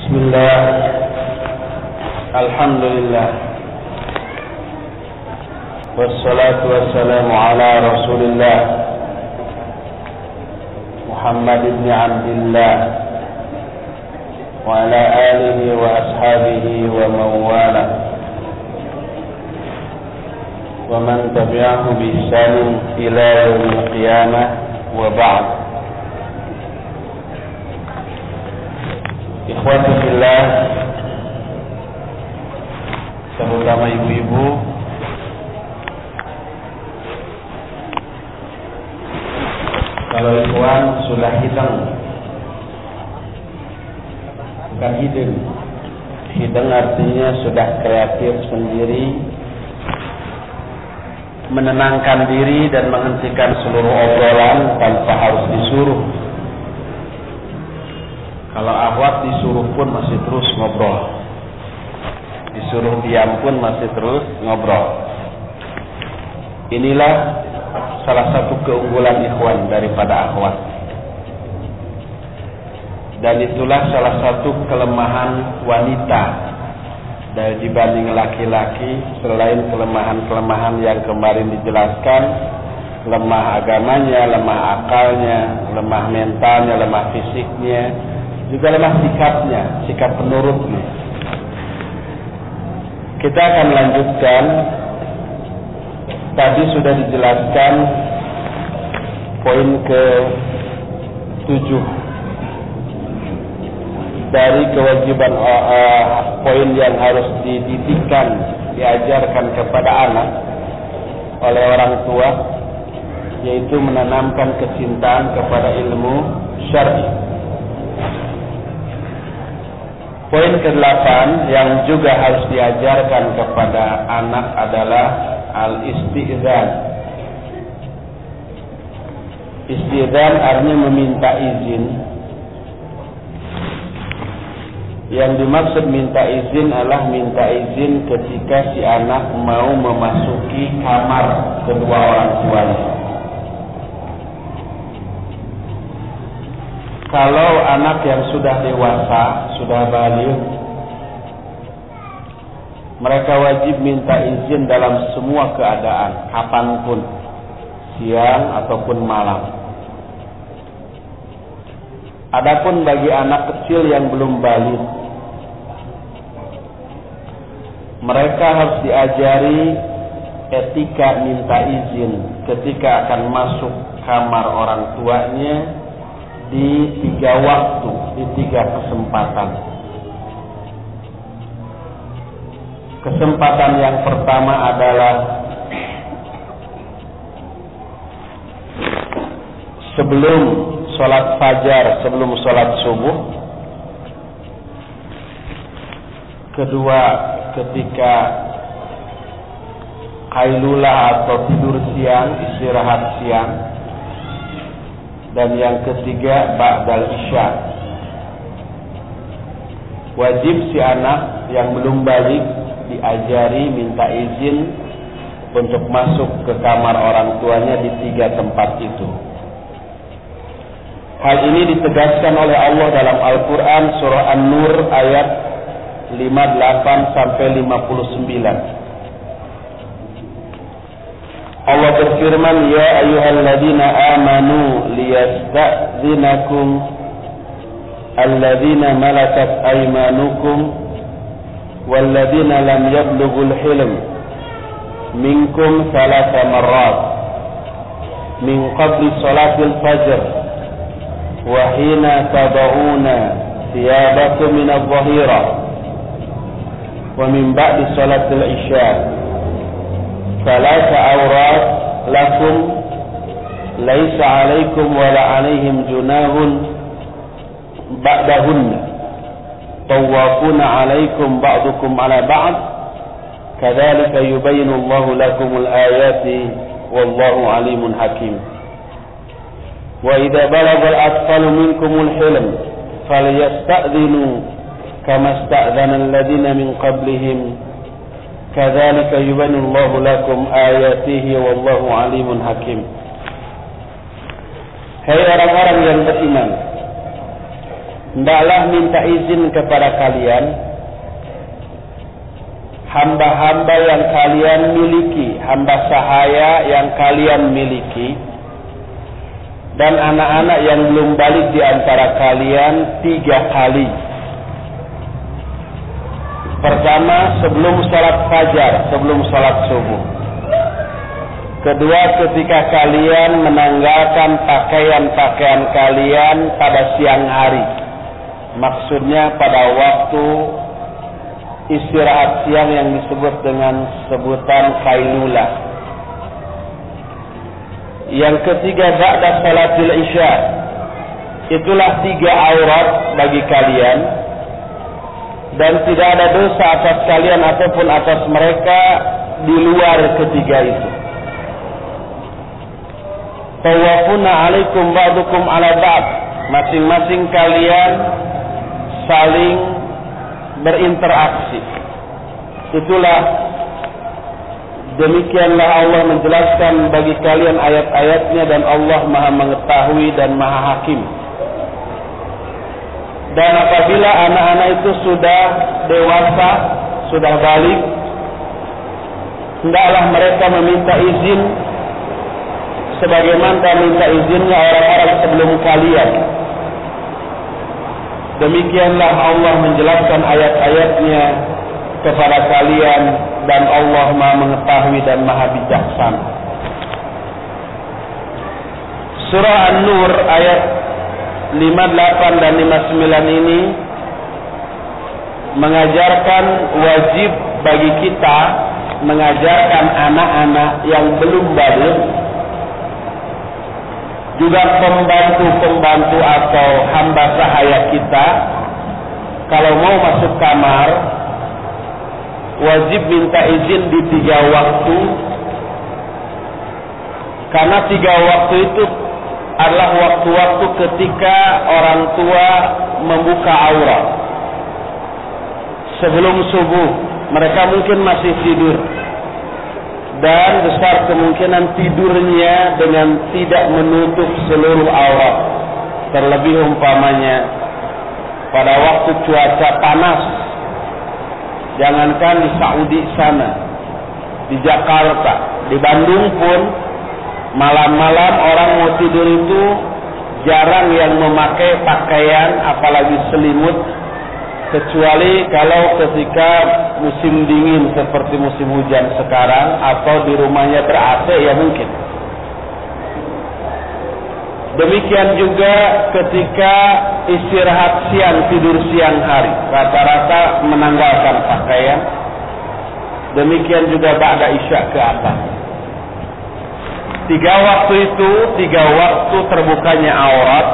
Bismillah, alhamdulillah, wassalatu wassalamu ala rasulillah Muhammad ibn Abdillah wa ala alihi wa ashabihi wa mawala wa man tabi'ahu bi ihsanin ila yaumil qiyamah wa ba'd. Ikhwati fillah, terutama ibu-ibu, kalau ikhwan sudah hidang, bukan hidung. Hidang artinya sudah kreatif sendiri, menenangkan diri dan menghentikan seluruh obrolan tanpa harus disuruh. Kalau akhwat disuruh pun masih terus ngobrol, disuruh diam pun masih terus ngobrol. Inilah salah satu keunggulan ikhwan daripada akhwat, dan itulah salah satu kelemahan wanita dari dibanding laki-laki. Selain kelemahan-kelemahan yang kemarin dijelaskan, lemah agamanya, lemah akalnya, lemah mentalnya, lemah fisiknya, juga lemah sikapnya, sikap penurutnya. Kita akan lanjutkan. Tadi sudah dijelaskan poin ke-7 dari kewajiban poin yang harus dididikkan, diajarkan kepada anak oleh orang tua, yaitu menanamkan kecintaan kepada ilmu syar'i. Poin ke-8 yang juga harus diajarkan kepada anak adalah al-isti'dzan. Isti'dzan artinya meminta izin. Yang dimaksud minta izin adalah minta izin ketika si anak mau memasuki kamar kedua orang tuanya. Kalau anak yang sudah dewasa, sudah baligh, mereka wajib minta izin dalam semua keadaan, kapanpun, siang ataupun malam. Adapun bagi anak kecil yang belum baligh, mereka harus diajari etika minta izin ketika akan masuk kamar orang tuanya di 3 waktu, di 3 kesempatan. Kesempatan yang pertama adalah sebelum sholat fajar, sebelum sholat subuh. Kedua, ketika qailulah atau tidur siang, istirahat siang. Dan yang ketiga, ba'dal isya. Wajib si anak yang belum balik diajari minta izin untuk masuk ke kamar orang tuanya di 3 tempat itu. Hal ini ditegaskan oleh Allah dalam Al-Quran surah An-Nur ayat 58 sampai 59. Allah berfirman, ya ayyuhalladzina amanu liyasta'dzinakum alladzina malakat aymanukum walladzina lam yablughul hilm minkum 3 marrat min qabli salatil fajr wa hina tad'una thiyabakum min adh-dhahira wa min ba'di salatil isya. 3 awrat lakum laisa 'alaikum wa la 'alaihim junahun ba'dahunna tawafuna 'alaikum ba'dukum 'ala ba'd kadzalika yubayyinu Allahu lakumul ayati wallahu 'alimun hakim. Wa idza balagal atfalu minkumul hilm falyasta'dhinu kama sta'dzana alladziina min qablihim kadzalika yubayyinu Allahu lakum ayatihi wallahu alimun hakim. Hai orang-orang yang beriman, hendaklah minta izin kepada kalian hamba-hamba yang kalian miliki, hamba sahaya yang kalian miliki, dan anak-anak yang belum balik di antara kalian 3 kali. Pertama, sebelum salat fajar, sebelum salat subuh. Kedua, ketika kalian menanggalkan pakaian-pakaian kalian pada siang hari. Maksudnya pada waktu istirahat siang yang disebut dengan sebutan qailulah. Yang ketiga, ba'da salatil isya. Itulah 3 aurat bagi kalian, dan tidak ada dosa atas kalian ataupun atas mereka di luar ketiga itu. Tawafuna alaikum ba'dukum ala ba'd. Masing-masing kalian saling berinteraksi. Itulah, demikianlah Allah menjelaskan bagi kalian ayat-ayatnya, dan Allah Maha mengetahui dan Maha hakim. Dan apabila anak-anak itu sudah dewasa, sudah balik, hendaklah mereka meminta izin sebagaimana minta izinnya orang-orang sebelum kalian. Demikianlah Allah menjelaskan ayat-ayatnya kepada kalian, dan Allah Maha mengetahui dan Maha bijaksana. Surah An-Nur ayat 58 dan 59 ini mengajarkan wajib bagi kita mengajarkan anak-anak yang belum balik, juga pembantu-pembantu atau hamba sahaya kita, kalau mau masuk kamar wajib minta izin di 3 waktu, karena 3 waktu itu adalah waktu-waktu ketika orang tua membuka aurat. Sebelum subuh mereka mungkin masih tidur, dan besar kemungkinan tidurnya dengan tidak menutup seluruh aurat. Terlebih umpamanya pada waktu cuaca panas, jangankan di Saudi sana, di Jakarta, di Bandung pun malam-malam orang mau tidur itu jarang yang memakai pakaian apalagi selimut, kecuali kalau ketika musim dingin seperti musim hujan sekarang, atau di rumahnya ber-AC ya mungkin. Demikian juga ketika istirahat siang, tidur siang hari, rata-rata menanggalkan pakaian. Demikian juga ba'da isya ke atas. 3 waktu itu, 3 waktu terbukanya aurat.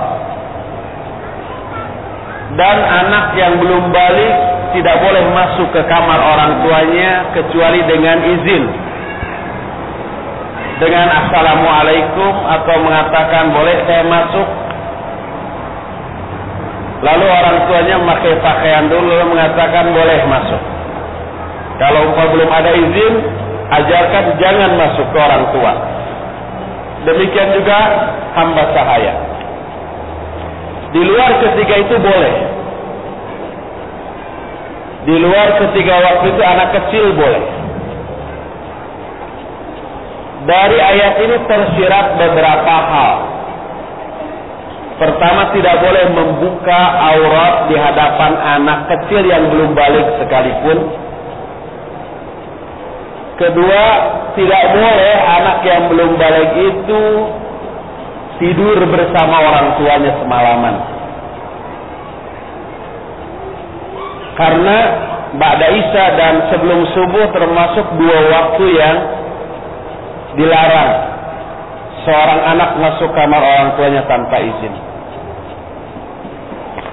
Dan anak yang belum balik tidak boleh masuk ke kamar orang tuanya kecuali dengan izin, dengan assalamualaikum, atau mengatakan boleh saya masuk. Lalu orang tuanya memakai pakaian dulu, lalu mengatakan boleh masuk. Kalau belum ada izin, ajarkan jangan masuk ke orang tua. Demikian juga hamba sahaya. Di luar ketiga itu boleh. Di luar ketiga waktu itu anak kecil boleh. Dari ayat ini tersirat beberapa hal. Pertama, tidak boleh membuka aurat di hadapan anak kecil yang belum balik sekalipun. Kedua, tidak boleh anak yang belum balik itu tidur bersama orang tuanya semalaman. Karena ba'da isya dan sebelum subuh termasuk 2 waktu yang dilarang seorang anak masuk kamar orang tuanya tanpa izin.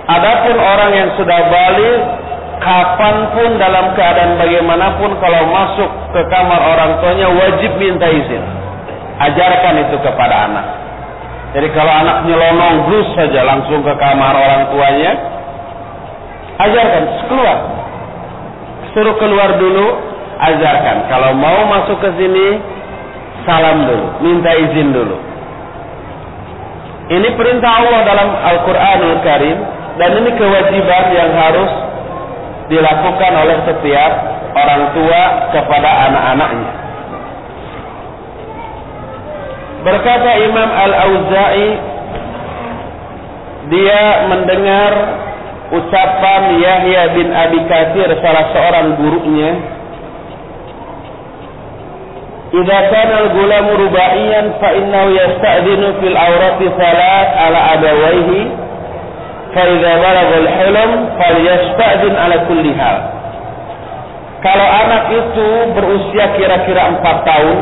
Adapun orang yang sudah balik, kapanpun dalam keadaan bagaimanapun, kalau masuk ke kamar orang tuanya wajib minta izin. Ajarkan itu kepada anak. Jadi kalau anak nyelonong blus saja langsung ke kamar orang tuanya, ajarkan keluar. Suruh keluar dulu, ajarkan. Kalau mau masuk ke sini, salam dulu, minta izin dulu. Ini perintah Allah dalam Al-Quranul Karim, Dan ini kewajiban yang harus dilakukan oleh setiap orang tua kepada anak-anaknya. Berkata Imam Al-Auza'i, dia mendengar ucapan Yahya bin Abi Katsir, salah seorang gurunya, "Idza kana al-gulamu rubaiyan fa innahu yasta'dhinu fil awrati thalath ala abawayhi fa idza balagha al-hulm falyasta'dhin ala kulli hal." Kalau anak itu berusia kira-kira 4 tahun,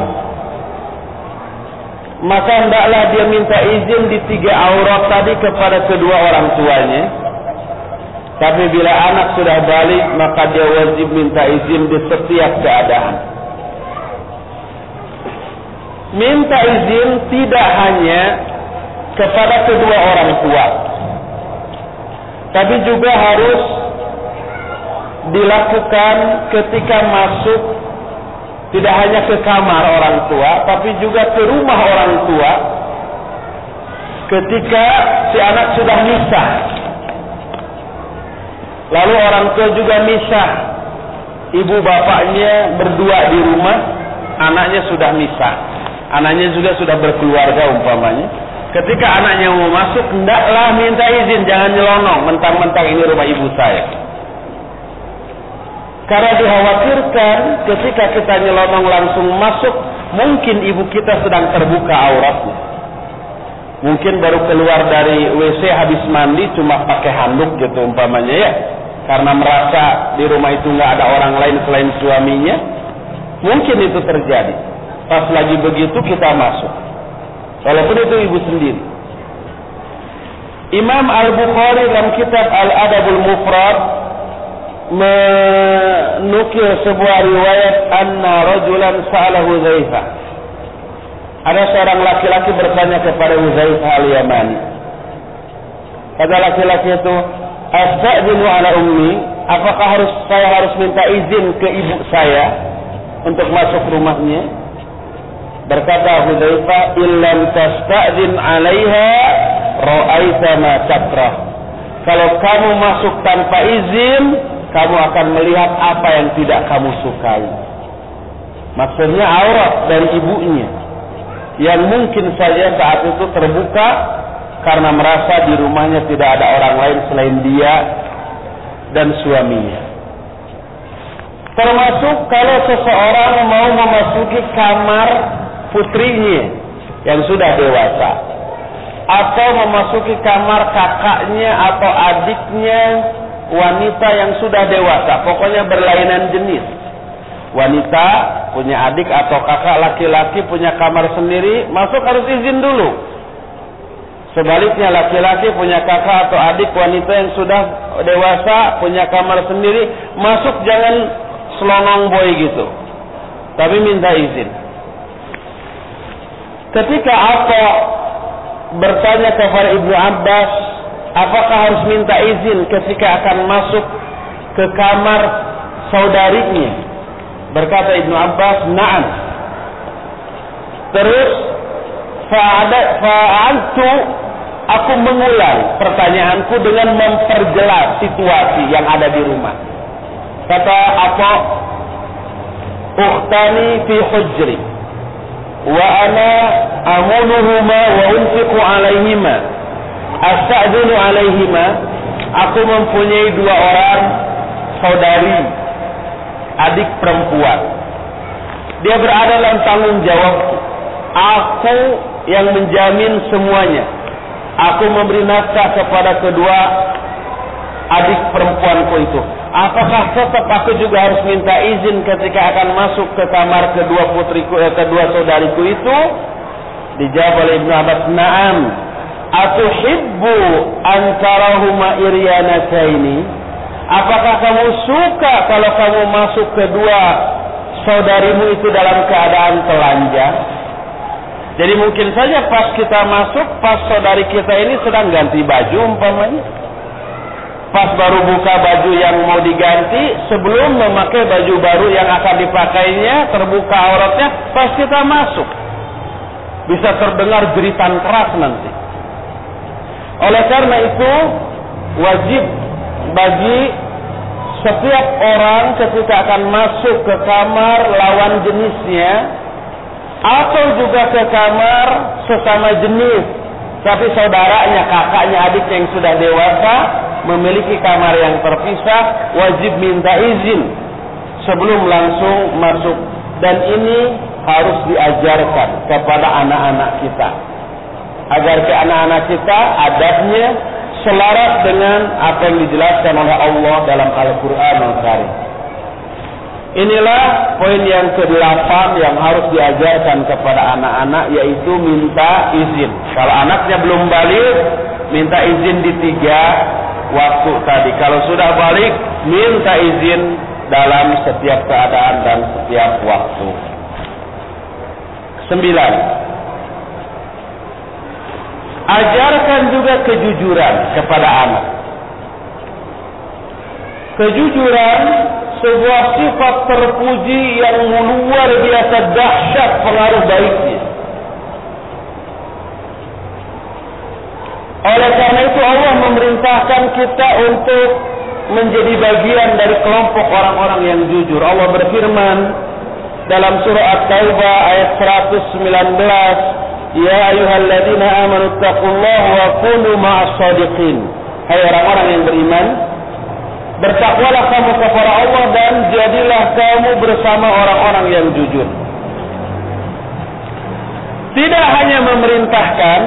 maka hendaklah dia minta izin di 3 aurat tadi kepada kedua orang tuanya. Tapi bila anak sudah balik, maka dia wajib minta izin di setiap keadaan. Minta izin tidak hanya kepada kedua orang tua, tapi juga harus dilakukan ketika masuk, tidak hanya ke kamar orang tua, tapi juga ke rumah orang tua ketika si anak sudah misah. Lalu orang tua juga misah, ibu bapaknya berdua di rumah, anaknya sudah misah, anaknya juga sudah berkeluarga umpamanya. Ketika anaknya mau masuk, hendaklah minta izin, jangan nyelonong mentang-mentang ini rumah ibu saya. Karena dikhawatirkan ketika kita nyelonong langsung masuk, mungkin ibu kita sedang terbuka auratnya. Mungkin baru keluar dari WC habis mandi cuma pakai handuk gitu umpamanya ya. Karena merasa di rumah itu nggak ada orang lain selain suaminya. Mungkin itu terjadi. Pas lagi begitu kita masuk. Walaupun itu ibu sendiri. Imam Al-Bukhari dalam kitab Al-Adabul Mufrad menukil sebuah riwayat anna rajulan sa'ala Hudzaifah. Ada seorang laki-laki bertanya kepada Hudzaifah Al-Yamani. Kata laki-laki itu, "Astadzinu ala ummi?" Apakah saya harus minta izin ke ibu saya untuk masuk rumahnya? Berkata Hudzaifah, "Illam tastadzin 'alaiha ra'aita ma takrah." Kalau kamu masuk tanpa izin, kamu akan melihat apa yang tidak kamu sukai. Maksudnya aurat dari ibunya yang mungkin saja saat itu terbuka karena merasa di rumahnya tidak ada orang lain selain dia dan suaminya. Termasuk kalau seseorang mau memasuki kamar putrinya yang sudah dewasa, atau memasuki kamar kakaknya atau adiknya wanita yang sudah dewasa, pokoknya berlainan jenis. Wanita punya adik atau kakak laki-laki punya kamar sendiri, masuk harus izin dulu. Sebaliknya laki-laki punya kakak atau adik wanita yang sudah dewasa punya kamar sendiri, masuk jangan selonong boy gitu, tapi minta izin. Ketika Atha bertanya kepada Ibnu Abbas, apakah harus minta izin ketika akan masuk ke kamar saudarinya? Berkata Ibnu Abbas, "Na'am." Terus fa'altu, aku mengulang pertanyaanku dengan memperjelas situasi yang ada di rumah. Kata apa? "Ukhtani fi hujri wa ana amuluhuma wa unfiqu alaihima. Asta'dzinu alaihima." Aku mempunyai 2 orang saudari, adik perempuan. Dia berada dalam tanggung jawabku. Aku yang menjamin semuanya. Aku memberi nafkah kepada kedua adik perempuanku itu. Apakah tetap aku juga harus minta izin ketika akan masuk ke kamar kedua putriku, kedua saudariku itu? Dijawab oleh Ibnu Abbas, "Na'am. Atuhibbu antarahuma iryanataini?" Apakah kamu suka kalau kamu masuk kedua saudarimu itu dalam keadaan telanjang? Jadi mungkin saja pas kita masuk, pas saudari kita ini sedang ganti baju umpamanya, pas baru buka baju yang mau diganti, sebelum memakai baju baru yang akan dipakainya, terbuka auratnya, pas kita masuk, bisa terdengar jeritan keras nanti. Oleh karena itu, wajib bagi setiap orang ketika akan masuk ke kamar lawan jenisnya atau juga ke kamar sesama jenis tapi saudaranya, kakaknya, adiknya yang sudah dewasa memiliki kamar yang terpisah, wajib minta izin sebelum langsung masuk. Dan ini harus diajarkan kepada anak-anak kita agar ke anak-anak kita adabnya selaras dengan apa yang dijelaskan oleh Allah dalam Al-Quran Al-Karim. Inilah poin yang ke-8 yang harus diajarkan kepada anak-anak, yaitu minta izin. Kalau anaknya belum balik, minta izin di 3 waktu tadi. Kalau sudah balik, minta izin dalam setiap keadaan dan setiap waktu. 9. Ajarkan juga kejujuran kepada anak. Kejujuran sebuah sifat terpuji yang luar biasa dahsyat pengaruh baiknya. Oleh karena itu Allah memerintahkan kita untuk menjadi bagian dari kelompok orang-orang yang jujur. Allah berfirman dalam surah At-Taubah ayat 119, "Ya ayyuhalladzina amanu taqullaha wa kunu ma'as shadiqin." Hai orang-orang yang beriman, bertakwalah kamu kepada Allah dan jadilah kamu bersama orang-orang yang jujur. Tidak hanya memerintahkan,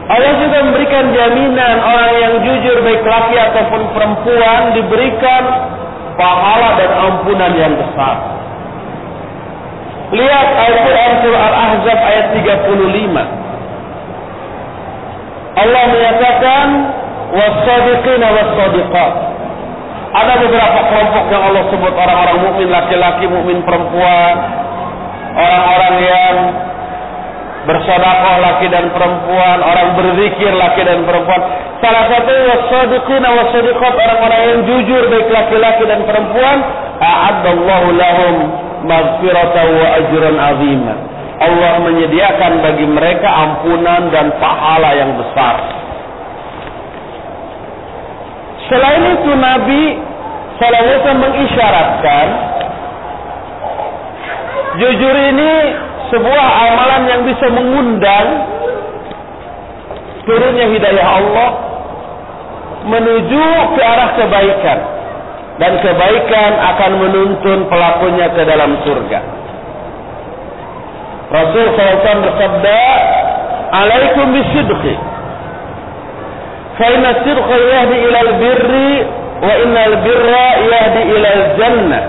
Allah juga memberikan jaminan orang yang jujur baik laki ataupun perempuan diberikan pahala dan ampunan yang besar. Lihat Al-Quran surah Al-Ahzab ayat 35. Allah menyatakan was-sadiqina was-sadiqat. Ada beberapa kelompok yang Allah sebut orang-orang mukmin laki-laki, mukmin perempuan, orang-orang yang bersedekah laki dan perempuan, orang berzikir laki dan perempuan. Salah satu was-sadiqina was-sadiqat, orang-orang yang jujur baik laki-laki dan perempuan, a'addallahu lahum maghfiratan wa ajran 'azima. Allah menyediakan bagi mereka ampunan dan pahala yang besar. Selain itu Nabi sallallahu alaihi wasallam mengisyaratkan jujur ini sebuah amalan yang bisa mengundang turunnya hidayah Allah menuju ke arah kebaikan, dan kebaikan akan menuntun pelakunya ke dalam surga. Rasul SAW bersabda, "Alaikum bisidqi, fa inna sidqa yahdi ilal birri wa innal birra yahdi ilal jannah."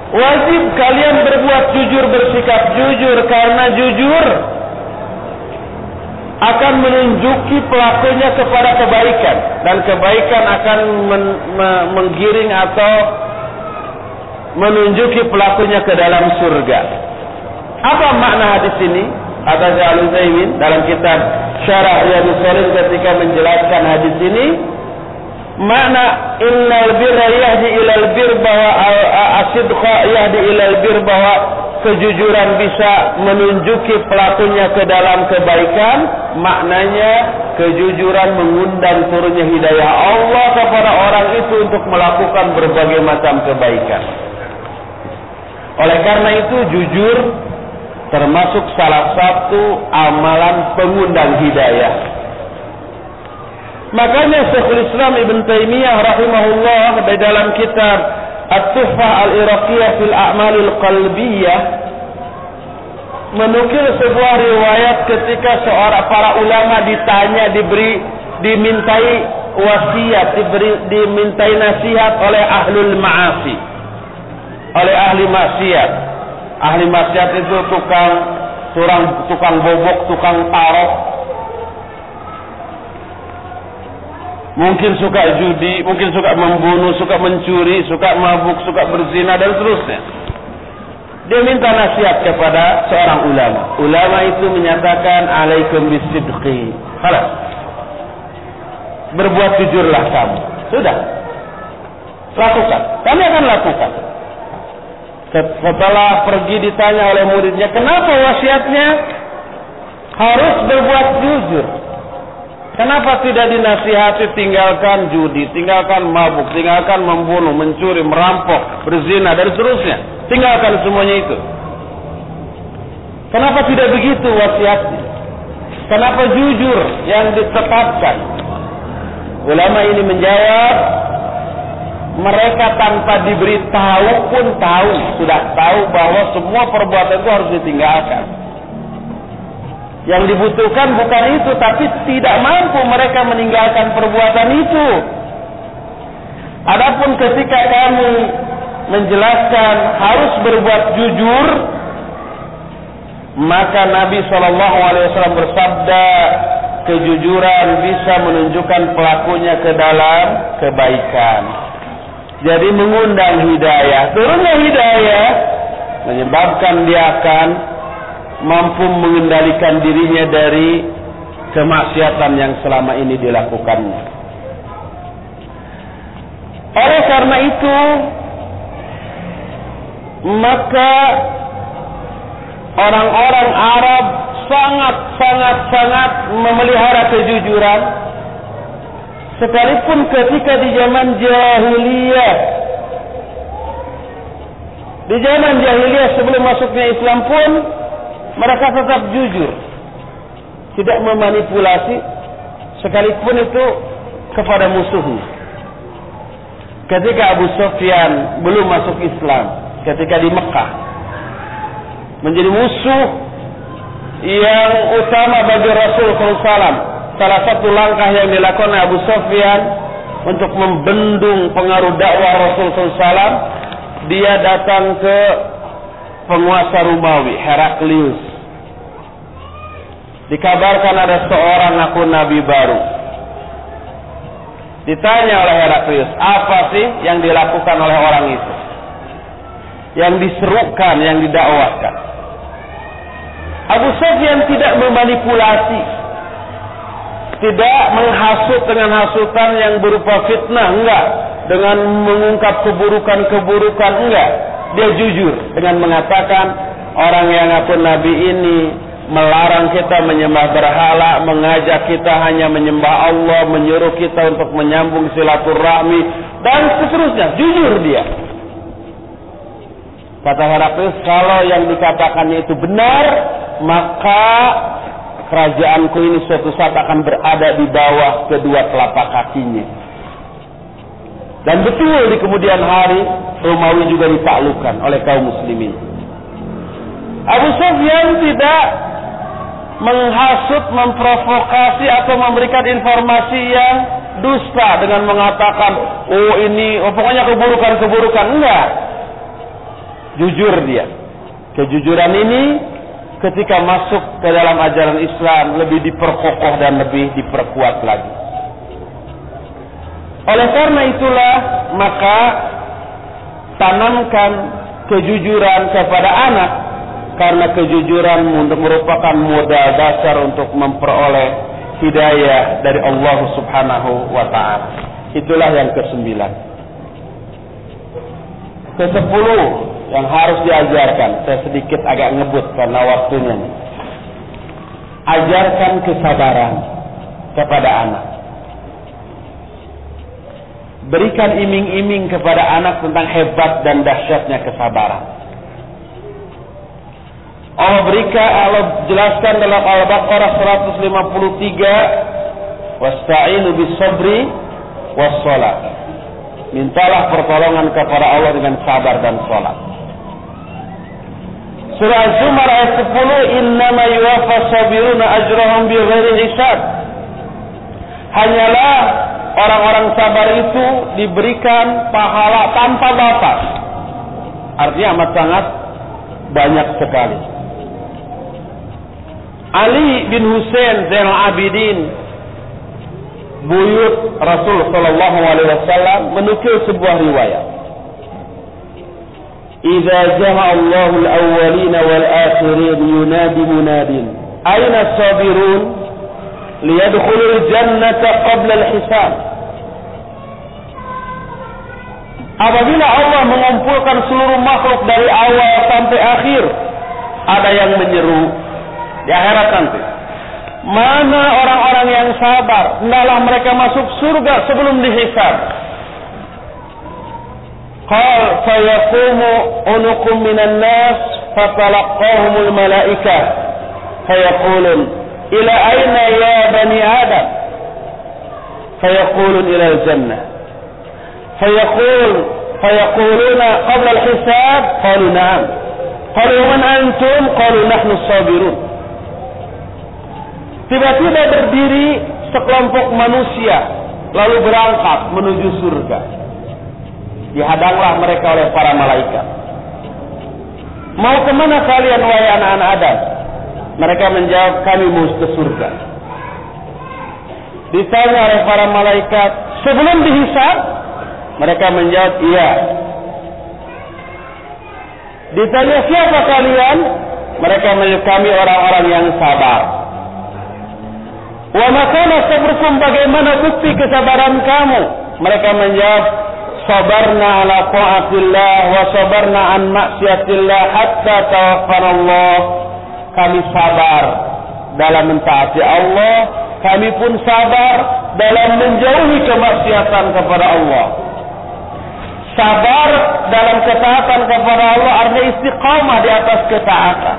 Wajib kalian berbuat jujur, bersikap jujur, karena jujur akan menunjuki pelakunya kepada kebaikan, dan kebaikan akan menggiring atau menunjuki pelakunya ke dalam surga. Apa makna hadis ini? Kata Syekh Al-Utsaimin dalam kitab Syarah Riyadhus Shalihin ketika menjelaskan hadis ini, makna innal birra yahdi ilal bir, bahwa as-sidqa yahdi ilal bir, bahwa kejujuran bisa menunjuki pelakunya ke dalam kebaikan. Maknanya kejujuran mengundang turunnya hidayah Allah kepada orang itu untuk melakukan berbagai macam kebaikan. Oleh karena itu jujur termasuk salah satu amalan pengundang hidayah. Makanya Syekhul Islam Ibn Taimiyah rahimahullah di dalam kitab At-Tuhfah Al-Iraqiyah fil A'malil Qalbiyah menukil sebuah riwayat ketika seorang para ulama ditanya, dimintai wasiat, dimintai nasihat oleh ahlul ma'asi, oleh ahli maksiat. Ahli maksiat itu tukang bobok, tukang tarok, mungkin suka judi, mungkin suka membunuh, suka mencuri, suka mabuk, suka berzina dan seterusnya. Dia minta nasihat kepada seorang ulama. Ulama itu menyatakan alaikum bisidqi. Halas. Berbuat jujurlah kamu. Sudah. Lakukan. Kami akan lakukan. Setelah pergi ditanya oleh muridnya, kenapa wasiatnya? harus berbuat jujur. Kenapa tidak dinasihati tinggalkan judi, tinggalkan mabuk, tinggalkan membunuh, mencuri, merampok, berzina dan seterusnya. Tinggalkan semuanya itu. Kenapa tidak begitu wasiatnya? Kenapa jujur yang ditetapkan? Ulama ini menjawab, mereka tanpa diberitahu pun tahu, sudah tahu bahwa semua perbuatan itu harus ditinggalkan. Yang dibutuhkan bukan itu, tapi tidak mampu mereka meninggalkan perbuatan itu. Adapun ketika kami menjelaskan harus berbuat jujur, maka Nabi SAW bersabda, kejujuran bisa menunjukkan pelakunya ke dalam kebaikan. Jadi mengundang hidayah. Turunnya hidayah menyebabkan dia akan mampu mengendalikan dirinya dari kemaksiatan yang selama ini dilakukannya. Oleh karena itu, maka orang-orang Arab sangat memelihara kejujuran, sekalipun ketika di zaman jahiliyah. Di zaman jahiliyah sebelum masuknya Islam pun mereka tetap jujur, tidak memanipulasi, sekalipun itu kepada musuhnya. Ketika Abu Sufyan belum masuk Islam, ketika di Mekah, menjadi musuh yang utama bagi Rasul SAW. Salah satu langkah yang dilakukan Abu Sufyan untuk membendung pengaruh dakwah Rasul SAW, dia datang ke penguasa Romawi, Heraklius. Dikabarkan ada seorang ngaku nabi baru. Ditanya oleh Heraklius, apa sih yang dilakukan oleh orang itu, yang diserukan, yang didakwahkan? Abu Sufyan tidak memanipulasi, tidak menghasut dengan hasutan yang berupa fitnah, enggak. Dengan mengungkap keburukan-keburukan, enggak. Dia jujur dengan mengatakan, orang yang ngaku nabi ini melarang kita menyembah berhala, mengajak kita hanya menyembah Allah, menyuruh kita untuk menyambung silaturahmi, dan seterusnya. Jujur dia. Kata Heraklius, kalau yang dikatakannya itu benar, maka kerajaanku ini suatu saat akan berada di bawah kedua telapak kakinya. Dan betul di kemudian hari Romawi juga ditaklukkan oleh kaum muslimin. Abu Sufyan tidak menghasut, memprovokasi atau memberikan informasi yang dusta dengan mengatakan, pokoknya keburukan-keburukan. Enggak. Jujur dia. Kejujuran ini ketika masuk ke dalam ajaran Islam lebih diperkokoh dan lebih diperkuat lagi. Oleh karena itulah, maka tanamkan kejujuran kepada anak, karena kejujuran merupakan modal dasar untuk memperoleh hidayah dari Allah Subhanahu wa ta'ala. Itulah yang ke-9. Ke-10 yang harus diajarkan, saya sedikit agak ngebut karena waktunya. Ajarkan kesabaran kepada anak. Berikan iming-iming kepada anak tentang hebat dan dahsyatnya kesabaran. Allah jelaskan dalam Al-Baqarah 153, wasta'inu bis-sabri was-shalah. Mintalah pertolongan kepada Allah dengan sabar dan salat. Surah Az-Zumar ayat 10, innama yuwaffas sabiruna ajrahum bighairi hisab. Hanyalah orang-orang sabar itu diberikan pahala tanpa batas. Artinya amat sangat banyak sekali. Ali bin Husain Zainal Abidin, buyut Rasul sallallahu alaihi wasallam, menukil sebuah riwayat. Idza jama'a Allahu al-awwalina wal akhirin yunadi munadin, aina as-sabirun liyadkhulul jannata qabla al-hisab. Apabila Allah mengumpulkan seluruh makhluk dari awal sampai akhir, ada yang menyeru di akhirat nanti, Mana orang-orang yang sabar? Hendaklah mereka masuk surga sebelum dihisab. Qal fayaqumu unukum minan nas fatalaqqahumul malaikah fayaqulun ila aina ya bani adam? Fayaqulun ila al-jannah. Fayaquluna qabla al-hisab qalu na'am. Qalu man antum? Qalu nahnu as-sabirun. Tiba-tiba berdiri sekelompok manusia lalu berangkat menuju surga. Dihadanglah mereka oleh para malaikat. Mau kemana kalian wahai anak-anak Adam? Mereka menjawab, kami mau ke surga. Ditanya oleh para malaikat, sebelum dihisab? Mereka menjawab, iya. Ditanya, siapa kalian? Mereka menjawab, kami orang-orang yang sabar. Wa makana sabrukum, bagaimana bukti kesabaran kamu? Mereka menjawab, sabarna ala ta'atillah wa sabarna an maksiatillah hatta tawaffana Allah. Kami sabar dalam mentaati Allah, kami pun sabar dalam menjauhi kemaksiatan kepada Allah. Sabar dalam ketaatan kepada Allah artinya istiqamah di atas ketaatan.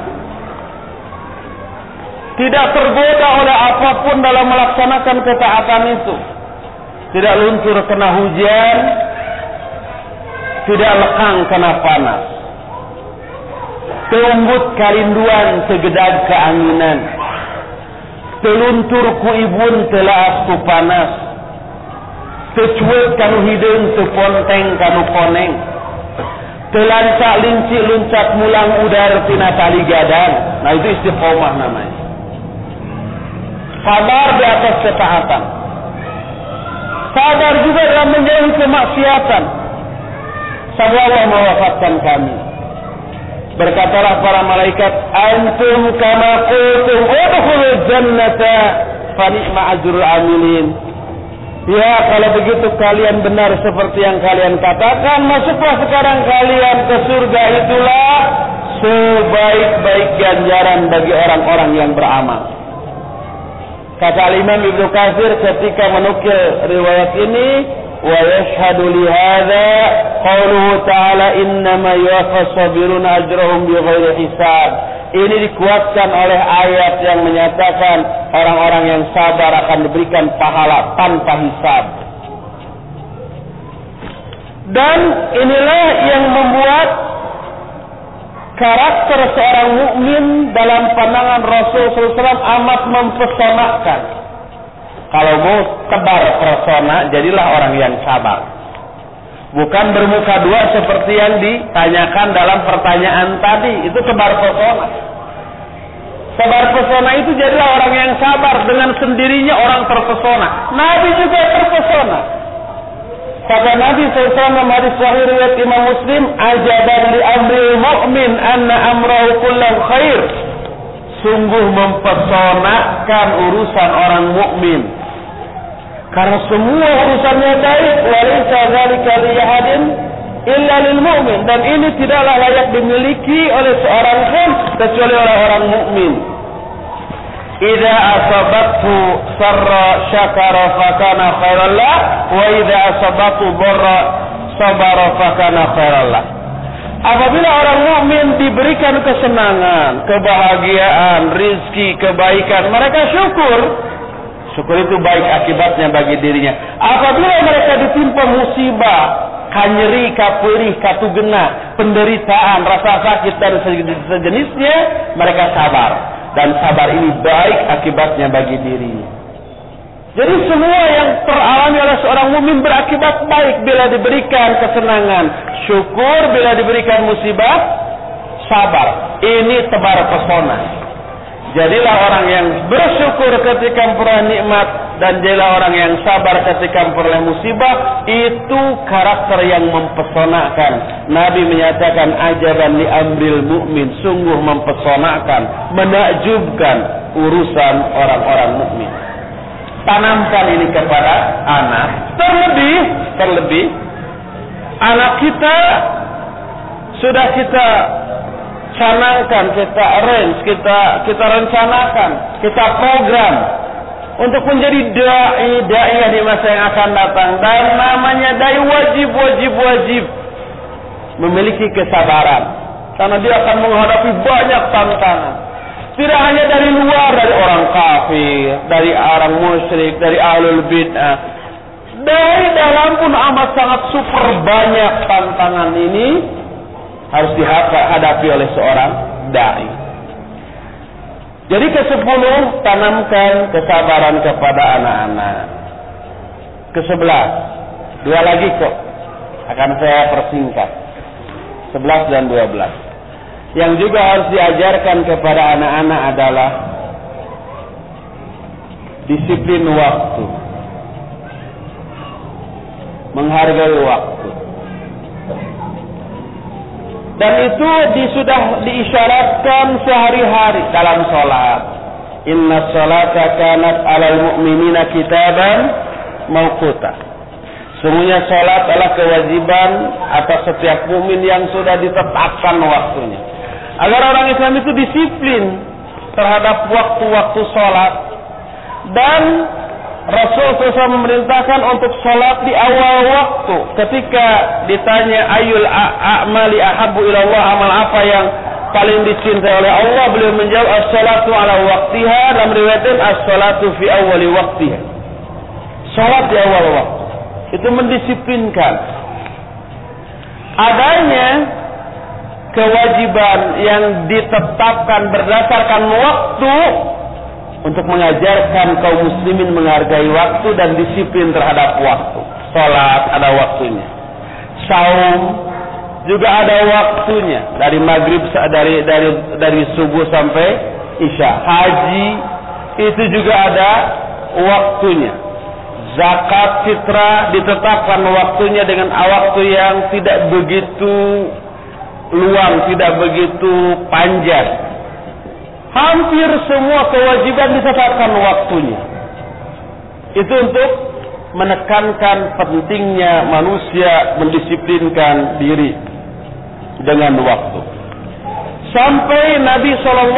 Tidak tergoda oleh apapun dalam melaksanakan ketaatan itu. Tidak luntur kena hujan, tidak lekang kena panas. Teumbut karinduan segedad keanginan. Teluntur ku ibun telah ku panas. Tecuet kanu hideung teponteng kanu koneng. Telancak lincik luncat mulang udar tina tali gadang. Nah itu istiqomah namanya. Sabar di atas ketaatan. Sabar juga dalam menjauhi kemaksiatan. Sampai Allah mewafatkan kami. Berkatalah para malaikat, antum kama qultum udkhulul jannata fa ni'ma ajrul amilin. Ya, kalau begitu kalian benar seperti yang kalian katakan, masuklah sekarang kalian ke surga, itulah sebaik-baik ganjaran bagi orang-orang yang beramal. Kata Imam Ibnu Katsir ketika menukil riwayat ini, wa yashhadu li hadza qauluhu ta'ala innama yuwaffas sabiruna ajrahum bighairi hisab. Ini dikuatkan oleh ayat yang menyatakan orang-orang yang sabar akan diberikan pahala tanpa hisab. Dan inilah yang membuat karakter seorang mukmin dalam pandangan Rasul SAW amat mempesonakan. Kalau mau tebar persona, jadilah orang yang sabar. Bukan bermuka dua seperti yang ditanyakan dalam pertanyaan tadi. Itu tebar persona. Tebar persona itu jadilah orang yang sabar. Dengan sendirinya orang terpesona. Nabi juga terpesona. Kata Nabi SAW hadis sahih riwayat Imam Muslim, ajaban li amril mu'min anna amrahu kullahu khair. Sungguh mempesonakan urusan orang mukmin. Karena semua urusannya baik, walaysa dzalika li ahadin illa lil mu'min, dan ini tidaklah layak dimiliki oleh seorang pun kecuali oleh orang mukmin. Idza asabathu sarra syakara fakana khairan lah, wa idza asabathu dharra sabara fakana khairan lah. Apabila orang mukmin diberikan kesenangan, kebahagiaan, rizki, kebaikan, mereka syukur. Syukur itu baik akibatnya bagi dirinya. Apabila mereka ditimpa musibah, kanyeri, kaperih, katugena, penderitaan, rasa sakit dan sejenisnya, mereka sabar. Dan sabar ini baik akibatnya bagi dirinya. Jadi semua yang teralami oleh seorang mukmin berakibat baik bila diberikan kesenangan. Syukur bila diberikan musibah, sabar. Ini tebar pesona. Jadilah orang yang bersyukur ketika memperoleh nikmat, dan jadilah orang yang sabar ketika memperoleh musibah. Itu karakter yang mempesonakan. Nabi menyatakan ajaban li amril mu'min, sungguh mempesonakan, menakjubkan urusan orang-orang mukmin. Tanamkan ini kepada anak. Terlebih anak kita sudah kita canangkan, kita arrange, kita rencanakan, kita program untuk menjadi dai di masa yang akan datang. Dan namanya dai wajib memiliki kesabaran, karena dia akan menghadapi banyak tantangan. Tidak hanya dari luar, dari orang kafir, dari orang musyrik, dari ahlul bid'ah. Dari dalam pun amat sangat super banyak tantangan ini harus dihadapi oleh seorang dai. Jadi ke-10, tanamkan kesabaran kepada anak-anak. Ke-11, 2 lagi kok, akan saya persingkat. 11 dan 12. Yang juga harus diajarkan kepada anak-anak adalah disiplin waktu, menghargai waktu. Dan itu sudah diisyaratkan sehari-hari dalam sholat. Inna sholata kanat alal mu'minina kitaban mawquta. Semuanya sholat adalah kewajiban atas setiap mukmin yang sudah ditetapkan waktunya. Agar orang Islam itu disiplin terhadap waktu-waktu sholat. Dan Rasul SAW memerintahkan untuk sholat di awal waktu. Ketika ditanya ayul a'mali ahabbu ilallah, amal apa yang paling dicintai oleh Allah, beliau menjawab as-sholatu ala waqtiha, dalam riwayat as-sholatu fi awwali waqtiha. Sholat di awal waktu itu mendisiplinkan. Adanya kewajiban yang ditetapkan berdasarkan waktu untuk mengajarkan kaum muslimin menghargai waktu dan disiplin terhadap waktu. Salat ada waktunya. Saum juga ada waktunya, dari maghrib, dari subuh sampai isya. Haji itu juga ada waktunya. Zakat fitrah ditetapkan waktunya dengan waktu yang tidak begitu luang, tidak begitu panjang. Hampir semua kewajiban ditetapkan waktunya. Itu untuk menekankan pentingnya manusia mendisiplinkan diri dengan waktu. Sampai Nabi SAW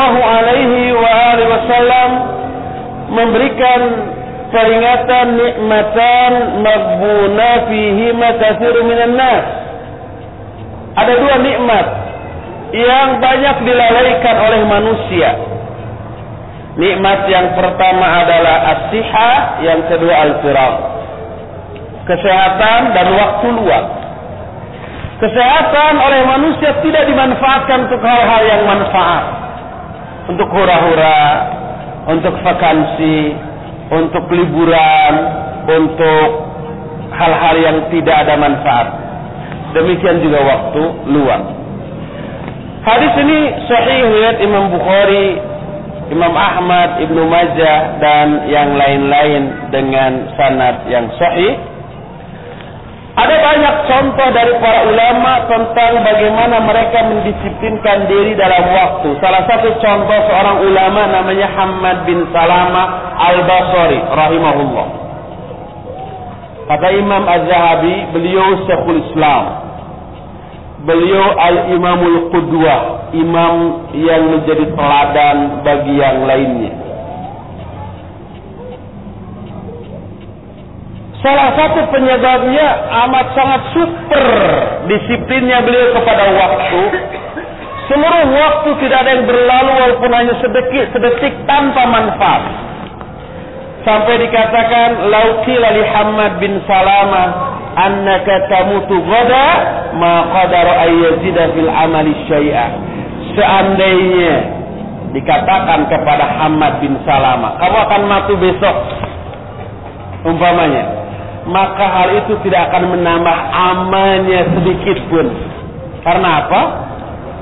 memberikan peringatan nikmatan maghbuna fihima katsirun minan nas. Ada 2 nikmat yang banyak dilalaikan oleh manusia. Nikmat yang pertama adalah as-sihah, yang kedua al-firagh. Kesehatan dan waktu luang. Kesehatan oleh manusia tidak dimanfaatkan untuk hal-hal yang manfaat. Untuk hura-hura, untuk vakansi, untuk liburan, untuk hal-hal yang tidak ada manfaat. Demikian juga waktu luang. Hadis ini sahih riwayat Imam Bukhari, Imam Ahmad, Ibnu Majah dan yang lain-lain dengan sanad yang sahih. Ada banyak contoh dari para ulama tentang bagaimana mereka mendisiplinkan diri dalam waktu. Salah satu contoh seorang ulama namanya Hammad bin Salamah Al-Basri rahimahullah. Kata Imam Az-Zahabi, beliau Syekhul Islam. Beliau al-imamul qudwah, imam yang menjadi teladan bagi yang lainnya. Salah satu penyebabnya amat sangat super disiplinnya beliau kepada waktu. Seluruh waktu tidak ada yang berlalu walaupun hanya sedetik tanpa manfaat. Sampai dikatakan laukila li Hammad bin Salamah annaka tamutu ghada ma qadara ayyazida fil amali syai'a. Seandainya dikatakan kepada Hammad bin Salamah, kamu akan mati besok umpamanya, maka hal itu tidak akan menambah amalnya sedikit pun. Karena apa?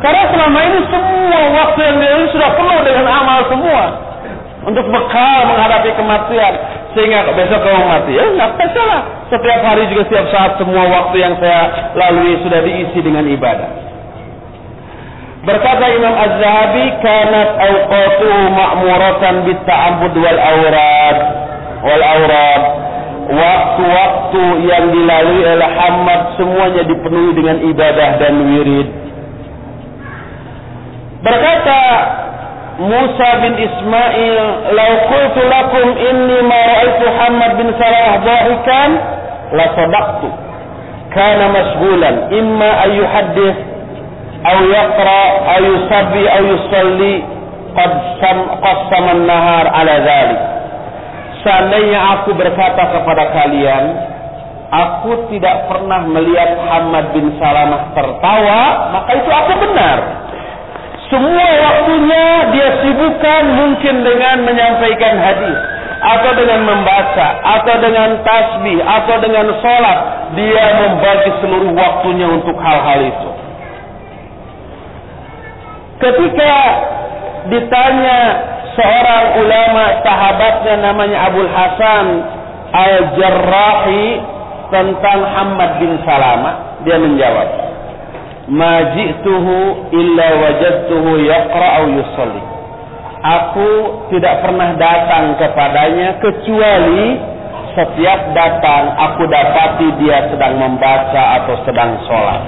Karena selama ini semua waktu yang dia sudah penuh dengan amal semua untuk bekal menghadapi kematian, sehingga besok kamu mati. Ya nggak masalah. Setiap hari juga setiap saat semua waktu yang saya lalui sudah diisi dengan ibadah. Berkata Imam Az-Zahabi, kanat awqatuhu ma'muratan bit-ta'abbud wal awrad. Waktu-waktu yang dilalui oleh Hammad semuanya dipenuhi dengan ibadah dan wirid. Berkata Musa bin Ismail, "Lau qultu lakum inni ma ra'aitu Muhammad bin Salamah dhahikan la sadaqtu. Kana mashghulan imma ay yuhaddith aw yaqra aw yusabbi aw yusalli qad qassama an-nahar ala dhalik." Seandainya aku berkata kepada kalian, aku tidak pernah melihat Muhammad bin Salamah tertawa, maka itu aku benar. Semua waktunya dia sibukkan mungkin dengan menyampaikan hadis, atau dengan membaca, atau dengan tasbih, atau dengan sholat. Dia membagi seluruh waktunya untuk hal-hal itu. Ketika ditanya seorang ulama sahabatnya namanya Abul Hasan Al-Jarrahi tentang Muhammad bin Salamah, dia menjawab, "Ma ji'tuhu illa wajadtuhu yaqra aw yusalli." Aku tidak pernah datang kepadanya kecuali setiap datang aku dapati dia sedang membaca atau sedang sholat.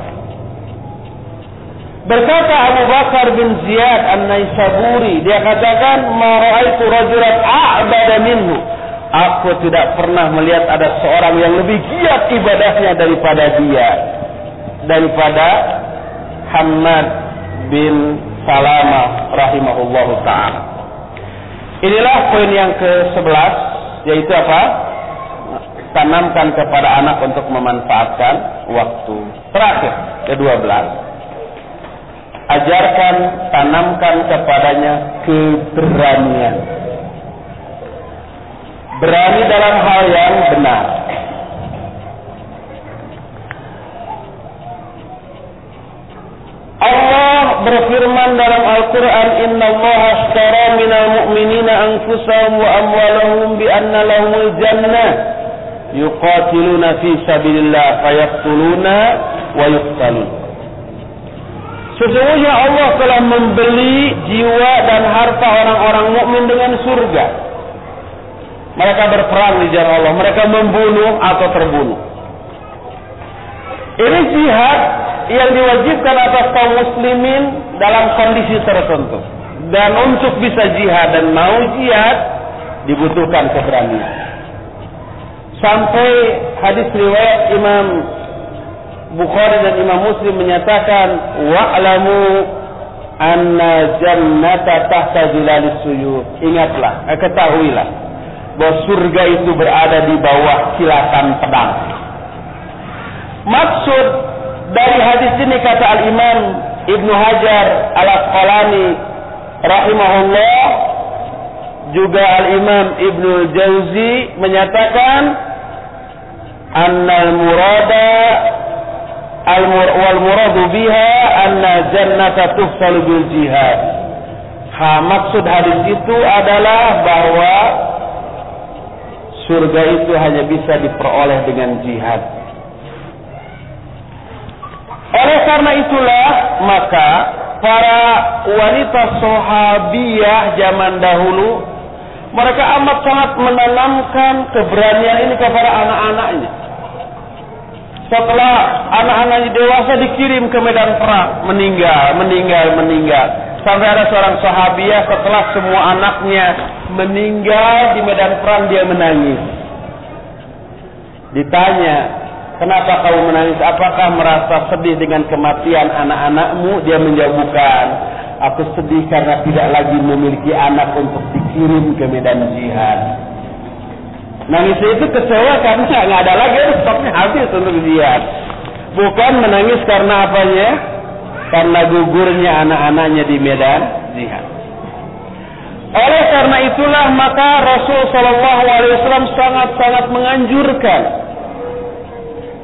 Berkata Abu Bakar bin Ziyad An-Naisaburi, dia katakan, "Ma ra'aitu rajulan a'bada minhu." Aku tidak pernah melihat ada seorang yang lebih giat ibadahnya daripada dia, daripada Muhammad bin Salamah rahimahullahu ta'ala. Inilah poin yang ke-11, yaitu apa? Tanamkan kepada anak untuk memanfaatkan waktu. Terakhir, ke-12. Ajarkan, tanamkan kepadanya keberanian. Berani dalam hal yang benar. Allah berfirman dalam Al-Quran, "Innallaha ashtara minal mu'minina anfusahum wa amwalahum bi anna lahumul jannah yuqatiluna fi sabilillah fayaqtuluna wa yuqtalun." Sesungguhnya Allah telah membeli jiwa dan harta orang-orang mukmin dengan surga. Mereka berperang di jalan Allah, mereka membunuh atau terbunuh. Ini jihad yang diwajibkan atas kaum muslimin dalam kondisi tertentu. Dan untuk bisa jihad dan mau jihad dibutuhkan keberanian. Sampai hadis riwayat Imam Bukhari dan Imam Muslim menyatakan, "Wa'lamu anna jannata tahta zilalis suyuf." Ingatlah, ketahuilah bahwa surga itu berada di bawah kilatan pedang. Maksud dari hadis ini, kata Al-Imam Ibnu Hajar Al-Asqalani rahimahullah, juga Al-Imam Ibnu Jauzi menyatakan, annal murada wal muradu biha anna jannata tuhsalu bil jihad. Maksud hadis itu adalah bahwa surga itu hanya bisa diperoleh dengan jihad. Oleh karena itulah maka para wanita sahabiyah zaman dahulu, mereka amat sangat menanamkan keberanian ini kepada anak-anaknya. Setelah anak-anaknya dewasa dikirim ke medan perang, meninggal. Sampai ada seorang sahabiyah setelah semua anaknya meninggal di medan perang, dia menangis. Ditanya, "Kenapa kamu menangis? Apakah merasa sedih dengan kematian anak-anakmu?" Dia menjawab, "Bukan. Aku sedih karena tidak lagi memiliki anak untuk dikirim ke medan jihad." Nangisnya itu kecewa karena nggak ada lagi, stoknya habis untuk jihad. Bukan menangis karena apanya? Karena gugurnya anak-anaknya di medan jihad. Oleh karena itulah maka Rasul Shallallahu Alaihi Wasallam sangat-sangat menganjurkan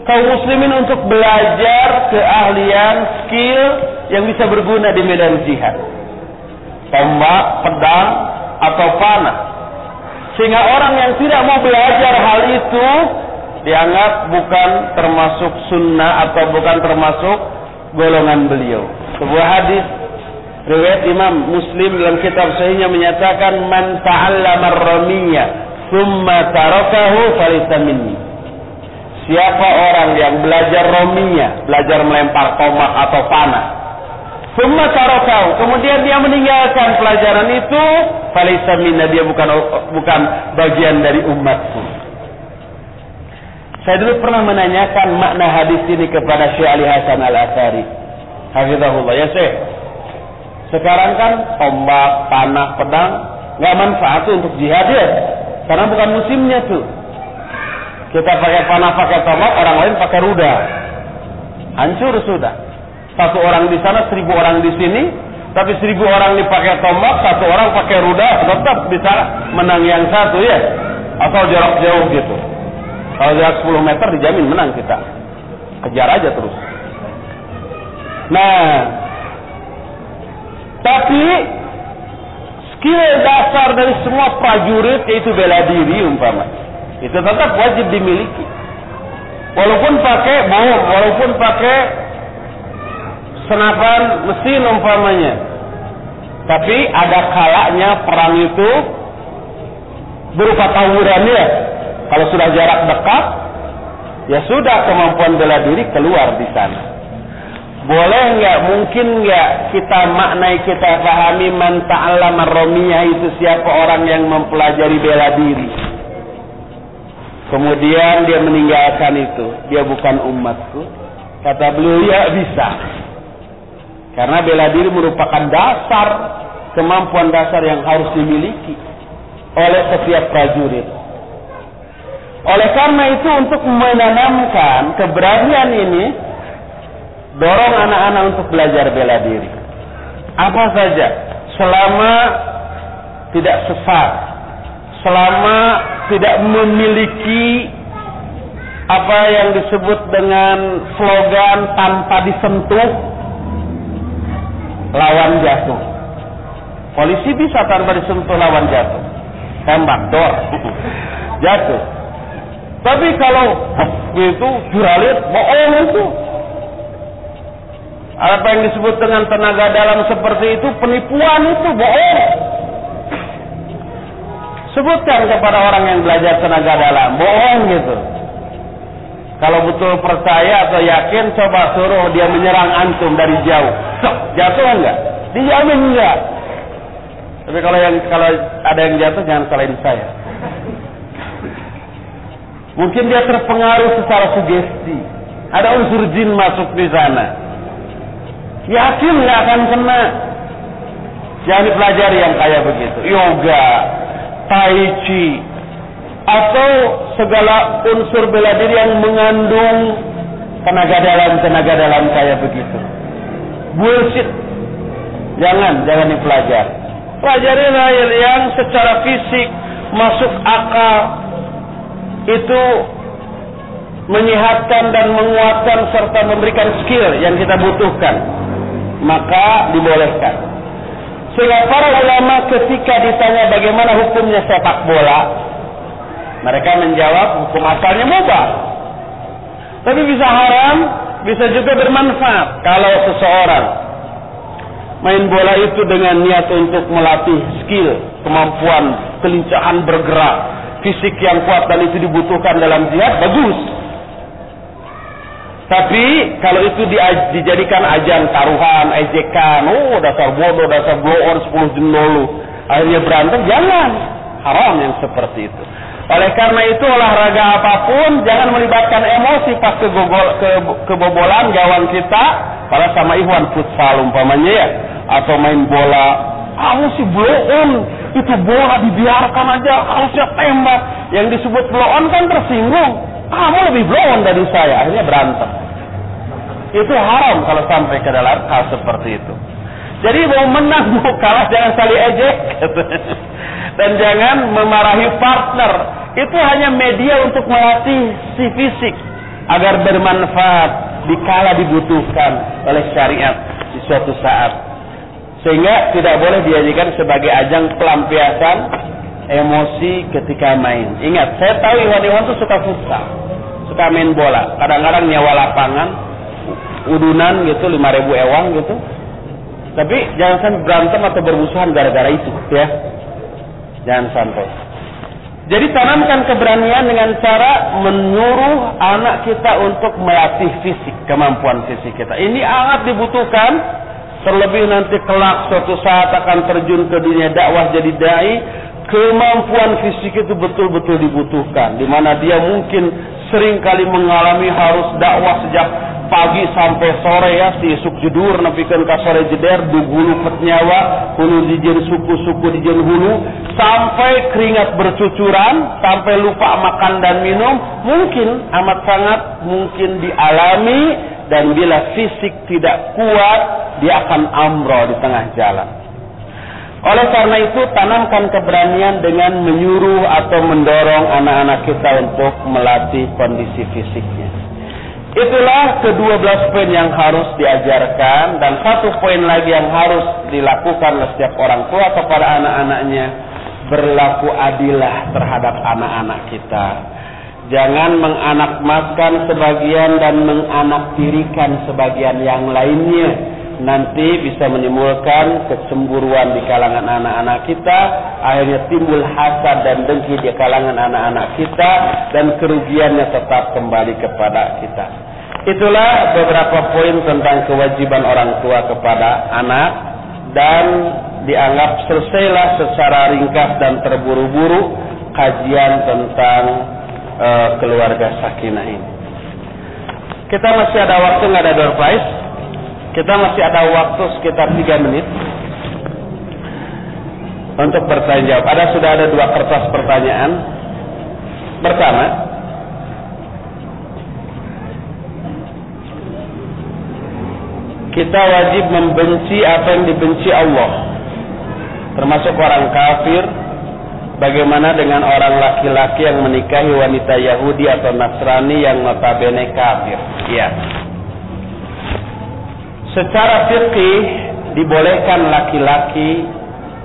kaum muslimin untuk belajar keahlian, skill yang bisa berguna di medan jihad. Tombak, pedang, atau panah. Sehingga orang yang tidak mau belajar hal itu dianggap bukan termasuk sunnah atau bukan termasuk golongan beliau. Sebuah hadis riwayat Imam Muslim dalam kitab sahihnya menyatakan, "Man ta'allama ar-ramiyya tsumma tarakahu falaysa minni." Siapa orang yang belajar romiyah, belajar melempar tombak atau panah, Summa tarakau, kemudian dia meninggalkan pelajaran itu, falaysa minna, dia bukan bagian dari umatku. Saya dulu pernah menanyakan makna hadis ini kepada Syekh Ali Hasan Al-Athari, hafizahullah. Ya Syekh, sekarang kan tombak, panah, pedang nggak manfaat tuh untuk jihad ya, karena bukan musimnya tuh. Kita pakai panah, pakai tombak, orang lain pakai rudal, hancur sudah. Satu orang di sana, 1000 orang di sini, tapi 1000 orang dipakai tombak, satu orang pakai rudal, tetap bisa menang yang satu ya, asal jarak jauh gitu. Kalau jarak 10 meter dijamin menang kita, kejar aja terus. Nah, tapi skill dasar dari semua prajurit yaitu bela diri umpama, itu tetap wajib dimiliki. Walaupun pakai bom, walaupun pakai senapan mesin umpamanya, tapi ada kalanya perang itu berupa tawurannya. Kalau sudah jarak dekat, ya sudah, kemampuan bela diri keluar di sana. Boleh nggak, mungkin nggak kita maknai, kita pahami man ta'allama ar-ramiyah itu siapa orang yang mempelajari bela diri, kemudian dia meninggalkan itu, dia bukan umatku. Kata beliau, ya bisa. Karena bela diri merupakan dasar, kemampuan dasar yang harus dimiliki oleh setiap prajurit. Oleh karena itu, untuk menanamkan keberanian ini, dorong anak-anak untuk belajar bela diri. Apa saja, selama tidak sesat, selama tidak memiliki apa yang disebut dengan slogan tanpa disentuh, lawan jatuh. Polisi bisa tanpa disentuh lawan jatuh, tembak dor, jatuh. Tapi kalau itu juralit, bohong itu. Apa yang disebut dengan tenaga dalam seperti itu, penipuan itu, bohong. Sebutkan kepada orang yang belajar tenaga dalam, bohong gitu. Kalau betul percaya atau yakin, coba suruh dia menyerang antum dari jauh. Jatuh enggak? Dijamin enggak. Tapi kalau ada yang jatuh, jangan salahin saya. Mungkin dia terpengaruh secara sugesti. Ada unsur jin masuk di sana. Yakin nggak akan kena. Jangan dipelajari yang kayak begitu. Yoga, tai chi, atau segala unsur bela diri yang mengandung tenaga dalam kayak begitu. Bullshit. Jangan dipelajari. Pelajari yang secara fisik masuk akal, itu menyehatkan dan menguatkan serta memberikan skill yang kita butuhkan, maka dibolehkan. Sehingga para ulama ketika ditanya bagaimana hukumnya sepak bola, mereka menjawab hukum asalnya mubah. Tapi bisa haram, bisa juga bermanfaat. Kalau seseorang main bola itu dengan niat untuk melatih skill, kemampuan, kelincahan bergerak, fisik yang kuat, dan itu dibutuhkan dalam jihad, bagus. Tapi kalau itu dijadikan ajang taruhan, ejekan, dasar bodoh, dasar blow on 10 jendolu, akhirnya berantem, jangan. Haram yang seperti itu. Oleh karena itu, olahraga apapun jangan melibatkan emosi pas kebobolan gawang kita, kalau sama Ikhwan futsal umpamanya ya, atau main bola, kamu sih blow on, itu bola dibiarkan aja, harusnya tembak. Yang disebut blow on kan tersinggung, kamu lebih blow on dari saya, akhirnya berantem. Itu haram kalau sampai ke dalam hal seperti itu. Jadi mau menang mau kalah jangan saling ejek dan jangan memarahi partner. Itu hanya media untuk melatih si fisik agar bermanfaat dikala dibutuhkan oleh syariat di suatu saat. Sehingga tidak boleh dijadikan sebagai ajang pelampiasan emosi ketika main. Ingat, saya tahu Iwan itu suka futsal, suka main bola. Kadang-kadang nyawa lapangan, udunan gitu, 5.000 ewang gitu. Tapi jangan sampai berantem atau bermusuhan gara-gara itu, ya. Jangan sampai. Jadi tanamkan keberanian dengan cara menyuruh anak kita untuk melatih fisik, kemampuan fisik kita. Ini sangat dibutuhkan terlebih nanti kelak suatu saat akan terjun ke dunia dakwah jadi dai, kemampuan fisik itu betul-betul dibutuhkan, di mana dia mungkin sering kali mengalami harus dakwah sejak pagi sampai sore ya, si suk jedur nepikeun ka sore jeder dugulu petnyawa hulu dijen suku-suku dijen hulu sampai keringat bercucuran, sampai lupa makan dan minum, mungkin amat sangat mungkin dialami. Dan bila fisik tidak kuat, dia akan amroh di tengah jalan. Oleh karena itu, tanamkan keberanian dengan menyuruh atau mendorong anak-anak kita untuk melatih kondisi fisiknya. Itulah ke-12 poin yang harus diajarkan, dan satu poin lagi yang harus dilakukan oleh setiap orang tua kepada anak-anaknya, berlaku adilah terhadap anak-anak kita. Jangan menganakmaskan sebagian dan menganaktirikan sebagian yang lainnya. Nanti bisa menimbulkan kecemburuan di kalangan anak-anak kita, akhirnya timbul hasad dan dengki di kalangan anak-anak kita, dan kerugiannya tetap kembali kepada kita. Itulah beberapa poin tentang kewajiban orang tua kepada anak, dan dianggap selesailah secara ringkas dan terburu-buru kajian tentang keluarga sakinah ini. Kita masih ada waktu, nggak ada door prize. Kita masih ada waktu sekitar 3 menit untuk bertanya jawab. Sudah ada 2 kertas pertanyaan. Pertama, kita wajib membenci apa yang dibenci Allah, termasuk orang kafir. Bagaimana dengan orang laki-laki yang menikahi wanita Yahudi atau Nasrani yang notabene kafir? Ya. Secara fikih dibolehkan laki-laki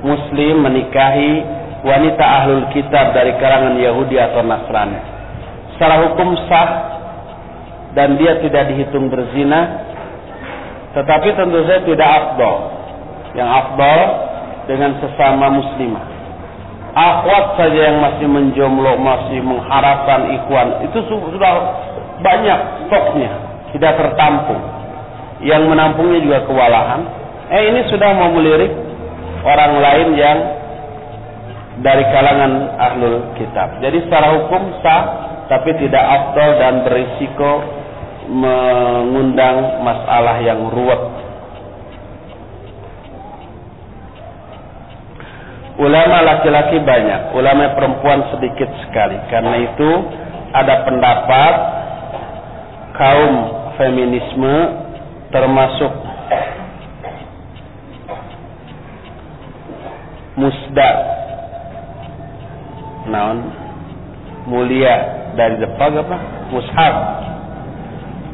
muslim menikahi wanita ahlul kitab dari kalangan Yahudi atau Nasrani. Secara hukum sah dan dia tidak dihitung berzina, tetapi tentu saja tidak afdal. Yang afdal dengan sesama muslimah. Akhwat saja yang masih menjomblo, masih mengharapkan ikhwan, itu sudah banyak stoknya, tidak tertampung. Yang menampungnya juga kewalahan. Ini sudah mau melirik orang lain yang dari kalangan ahlul kitab. Jadi secara hukum sah, tapi tidak afdal dan berisiko mengundang masalah yang ruwet. Ulama laki-laki banyak, ulama perempuan sedikit sekali. Karena itu ada pendapat kaum feminisme termasuk Musda mulia dari depan apa? Mushaf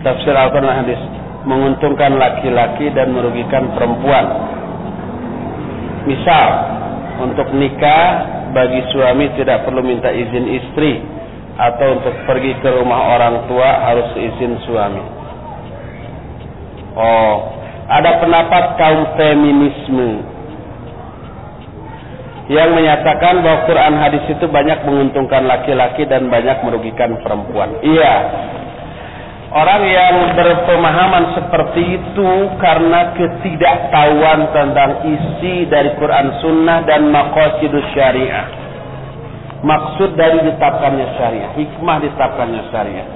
tafsir Al-Quran hadis menguntungkan laki-laki dan merugikan perempuan. Misal, untuk nikah bagi suami tidak perlu minta izin istri, atau untuk pergi ke rumah orang tua harus izin suami. Ada pendapat kaum feminisme yang menyatakan bahwa Quran hadis itu banyak menguntungkan laki-laki dan banyak merugikan perempuan. Iya. Orang yang berpemahaman seperti itu karena ketidaktahuan tentang isi dari Quran Sunnah dan maqasidus syariah. Maksud dari ditetapkannya syariah, hikmah ditetapkannya syariah.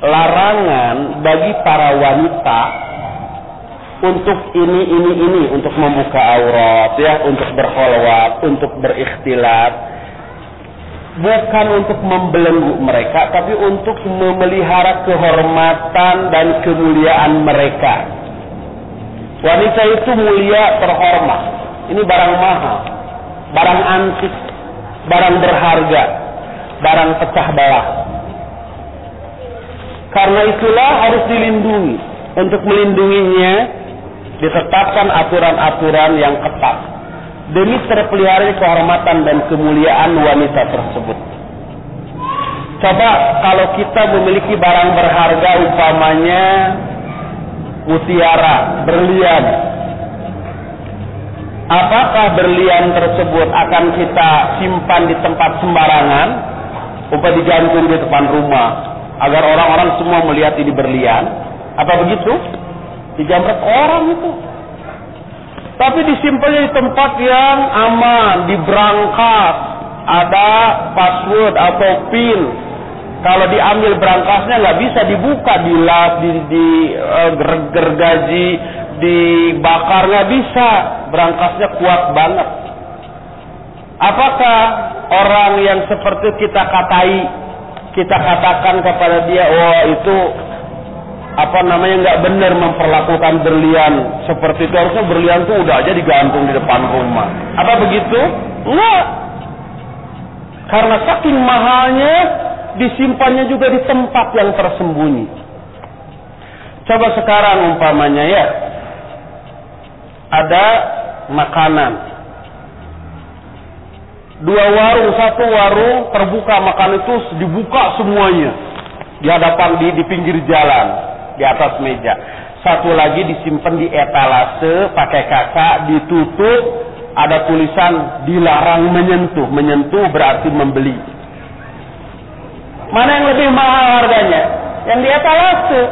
Larangan bagi para wanita untuk ini, untuk membuka aurat, ya, untuk berkholwat, untuk berikhtilat. Bukan untuk membelenggu mereka, tapi untuk memelihara kehormatan dan kemuliaan mereka. Wanita itu mulia, terhormat. Ini barang mahal, barang antik, barang berharga, barang pecah belah. Karena itulah harus dilindungi. Untuk melindunginya, ditetapkan aturan-aturan yang ketat demi terpeliharanya kehormatan dan kemuliaan wanita tersebut. Coba kalau kita memiliki barang berharga, umpamanya mutiara, berlian, apakah berlian tersebut akan kita simpan di tempat sembarangan, umpamanya digantung di depan rumah agar orang-orang semua melihat ini berlian? Apa begitu? Dijamret orang itu. Tapi disimpannya di tempat yang aman, di berangkas, ada password atau PIN. Kalau diambil berangkasnya nggak bisa dibuka, dilas, gergaji, dibakar, nggak bisa. Berangkasnya kuat banget. Apakah orang yang seperti kita katakan kepada dia, oh itu nggak benar memperlakukan berlian seperti itu, harusnya berlian tuh udah aja digantung di depan rumah. Apa begitu? Enggak. Karena saking mahalnya, disimpannya juga di tempat yang tersembunyi. Coba sekarang umpamanya ya, ada makanan, satu warung terbuka, makan itu dibuka semuanya di hadapan di pinggir jalan, di atas meja. Satu lagi disimpan di etalase pakai kaca, ditutup, ada tulisan dilarang menyentuh. Menyentuh berarti membeli. Mana yang lebih mahal harganya? Yang di etalase.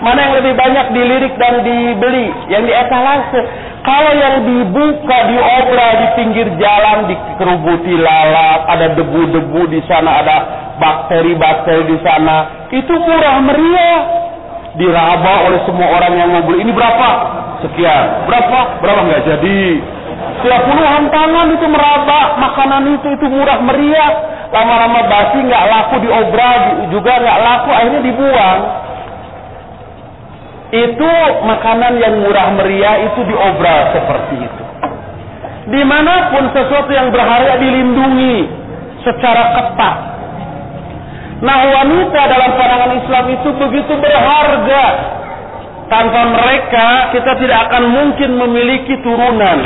Mana yang lebih banyak dilirik dan dibeli? Yang di etalase. Kalau yang dibuka, diobral di pinggir jalan, dikerubuti lalat, ada debu-debu di sana, ada bakteri-bakteri di sana, itu murah meriah. Diraba oleh semua orang yang mau beli. Ini berapa? Sekian. Berapa? Nggak jadi. Sudah puluhan tangan itu meraba makanan itu murah meriah. Lama-lama basi, nggak laku, diobral juga nggak laku, akhirnya dibuang. Itu makanan yang murah meriah itu diobral seperti itu. Dimanapun sesuatu yang berharga dilindungi secara ketat. Nah, wanita dalam pandangan Islam itu begitu berharga. Tanpa mereka kita tidak akan mungkin memiliki turunan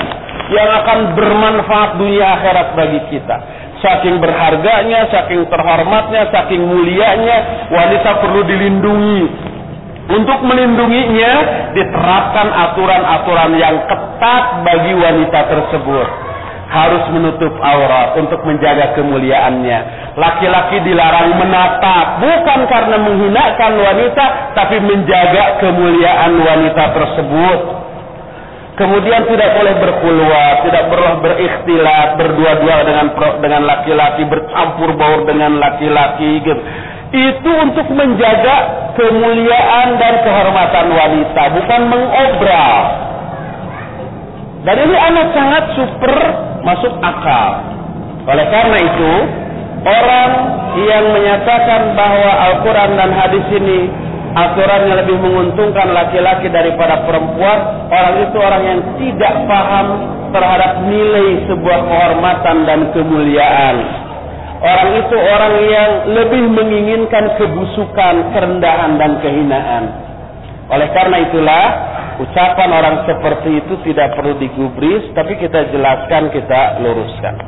yang akan bermanfaat dunia akhirat bagi kita. Saking berharganya, saking terhormatnya, saking mulianya, wanita perlu dilindungi. Untuk melindunginya, diterapkan aturan-aturan yang ketat bagi wanita tersebut. Harus menutup aurat untuk menjaga kemuliaannya. Laki-laki dilarang menatap, bukan karena menghinakan wanita, tapi menjaga kemuliaan wanita tersebut. Kemudian tidak boleh berkhulwat, tidak boleh berikhtilat, berdua-dua dengan laki-laki, bercampur baur dengan laki-laki gitu. Itu untuk menjaga kemuliaan dan kehormatan wanita, bukan mengobral. Dan ini amat sangat super masuk akal. Oleh karena itu, orang yang menyatakan bahwa Al-Quran dan hadis ini aturannya lebih menguntungkan laki-laki daripada perempuan, orang itu orang yang tidak paham terhadap nilai sebuah kehormatan dan kemuliaan. Orang itu orang yang lebih menginginkan kebusukan, kerendahan, dan kehinaan. Oleh karena itulah, ucapan orang seperti itu tidak perlu digubris, tapi kita jelaskan, kita luruskan.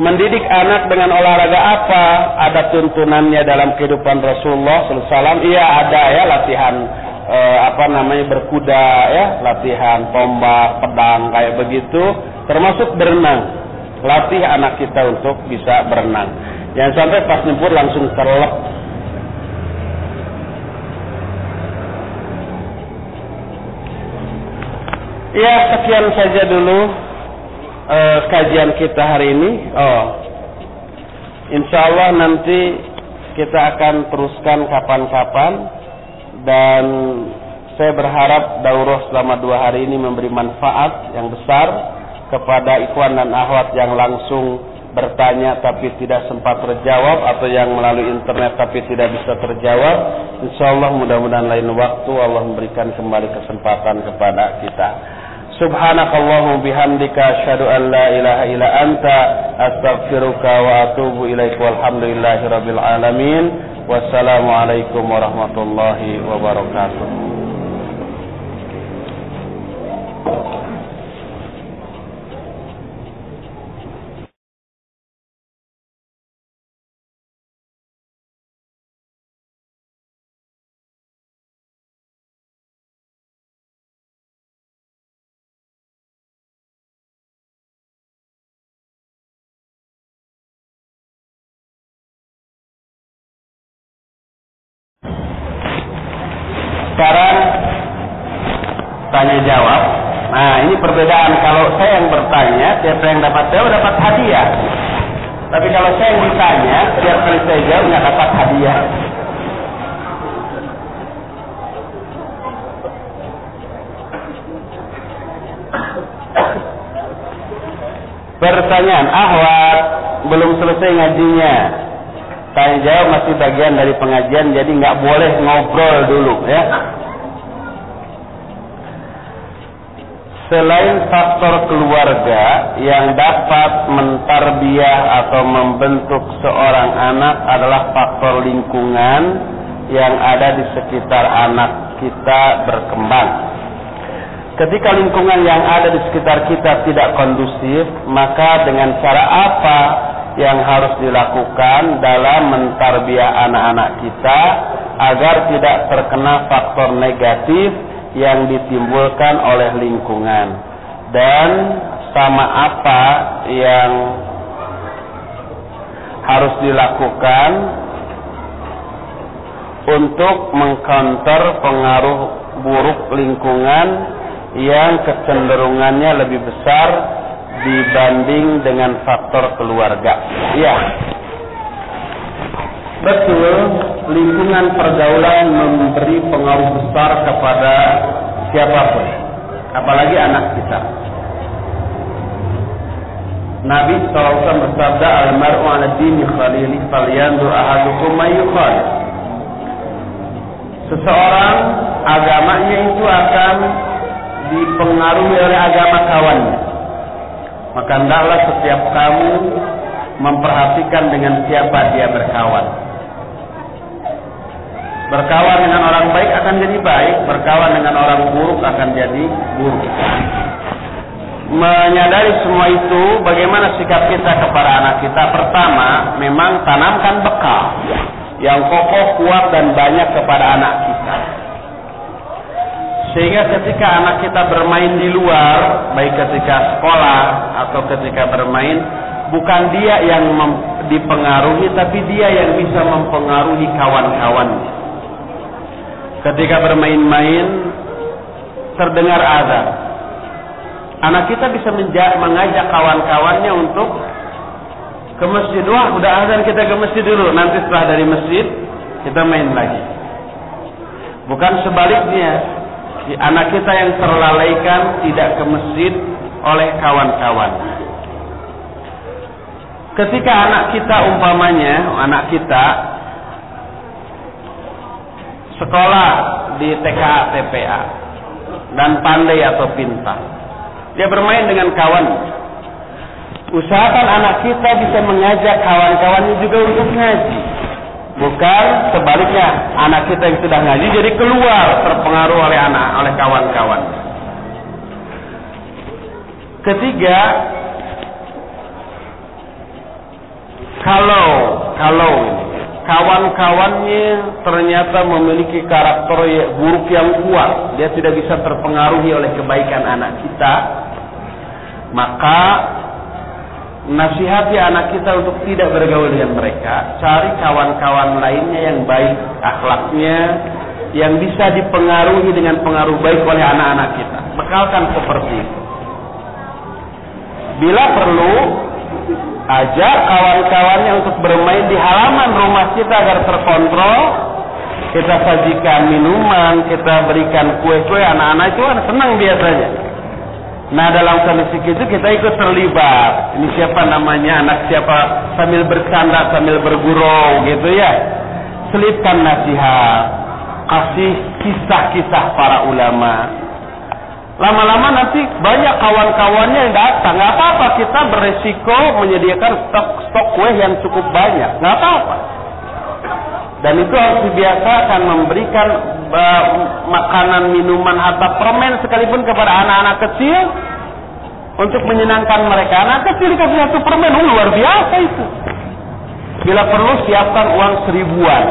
Mendidik anak dengan olahraga apa? Ada tuntunannya dalam kehidupan Rasulullah SAW. Iya, ada ya, latihan berkuda ya, latihan tombak, pedang kayak begitu, termasuk berenang. Latih anak kita untuk bisa berenang. Jangan sampai pas nyebur langsung terlep. Ya, sekian saja dulu kajian kita hari ini. Insya Allah nanti kita akan teruskan kapan-kapan. Dan saya berharap daurah selama 2 hari ini memberi manfaat yang besar kepada ikhwan dan akhwat yang langsung bertanya tapi tidak sempat terjawab, atau yang melalui internet tapi tidak bisa terjawab. Insyaallah mudah-mudahan lain waktu Allah memberikan kembali kesempatan kepada kita. Subhanakallahumma bihamdika asyhadu an la ilaha illa anta astaghfiruka wa atubu ilaik. Walhamdulillahirabbil alamin. Wassalamualaikum warahmatullahi wabarakatuh. Sekarang tanya jawab. Nah, ini perbedaan. Kalau saya yang bertanya, siapa yang dapat jawab dapat hadiah. Tapi kalau saya yang ditanya, setiap kali saya jawab nggak dapat hadiah. Pertanyaan, Ahwat belum selesai ngajinya. Tanya jawab masih bagian dari pengajian, jadi nggak boleh ngobrol dulu ya. Selain faktor keluarga yang dapat mentarbiah atau membentuk seorang anak adalah faktor lingkungan yang ada di sekitar anak kita berkembang. Ketika lingkungan yang ada di sekitar kita tidak kondusif, maka dengan cara apa yang harus dilakukan dalam mentarbiah anak-anak kita agar tidak terkena faktor negatif yang ditimbulkan oleh lingkungan, dan sama apa yang harus dilakukan untuk mengcounter pengaruh buruk lingkungan yang kecenderungannya lebih besar dibanding dengan faktor keluarga. Ya, betul, lingkungan pergaulan memberi pengaruh besar kepada siapapun, apalagi anak kita. Nabi SAW bersabda, "Al-mar'u 'ala dini khalili falyanzur ahadukum may yukhalil." Seseorang agamanya itu akan dipengaruhi oleh agama kawannya. Maka hendaklah setiap kamu memperhatikan dengan siapa dia berkawan. Berkawan dengan orang baik akan jadi baik, berkawan dengan orang buruk akan jadi buruk. Menyadari semua itu, bagaimana sikap kita kepada anak kita? Pertama, memang tanamkan bekal yang kokoh, kuat, dan banyak kepada anak kita. Sehingga ketika anak kita bermain di luar, baik ketika sekolah atau ketika bermain, bukan dia yang dipengaruhi, tapi dia yang bisa mempengaruhi kawan-kawannya. Ketika bermain-main, terdengar azan, anak kita bisa mengajak kawan-kawannya untuk ke masjid. Wah, udah azan, kita ke masjid dulu. Nanti setelah dari masjid, kita main lagi. Bukan sebaliknya. Anak kita yang terlalaikan tidak ke masjid oleh kawan-kawan. Ketika anak kita, umpamanya anak kita sekolah di TKA TPA dan pandai atau pintar, dia bermain dengan kawan, usahakan anak kita bisa mengajak kawan-kawannya juga untuk ngaji. Bukan sebaliknya, anak kita yang sudah ngaji jadi keluar terpengaruh oleh kawan-kawan. Ketiga, kalau kawan-kawannya ternyata memiliki karakter buruk yang kuat, dia tidak bisa terpengaruhi oleh kebaikan anak kita, maka nasihati anak kita untuk tidak bergaul dengan mereka. Cari kawan-kawan lainnya yang baik akhlaknya, yang bisa dipengaruhi dengan pengaruh baik oleh anak-anak kita. Bekalkan seperti itu. Bila perlu, ajak kawan-kawannya untuk bermain di halaman rumah kita agar terkontrol. Kita sajikan minuman, kita berikan kue-kue, anak-anak itu kan senang biasanya. Nah, dalam kondisi itu kita ikut terlibat. Ini siapa namanya, anak siapa, sambil bercanda, sambil bergurau gitu ya. Selipkan nasihat, kasih kisah-kisah para ulama. Lama-lama nanti banyak kawan-kawannya yang datang. Nggak apa-apa, kita beresiko menyediakan stok kue yang cukup banyak. Nggak apa-apa. Dan itu harus dibiasakan, memberikan makanan, minuman, atau permen sekalipun kepada anak-anak kecil untuk menyenangkan mereka. Anak kecil dikasih satu permen, luar biasa itu. Bila perlu siapkan uang 1000-an.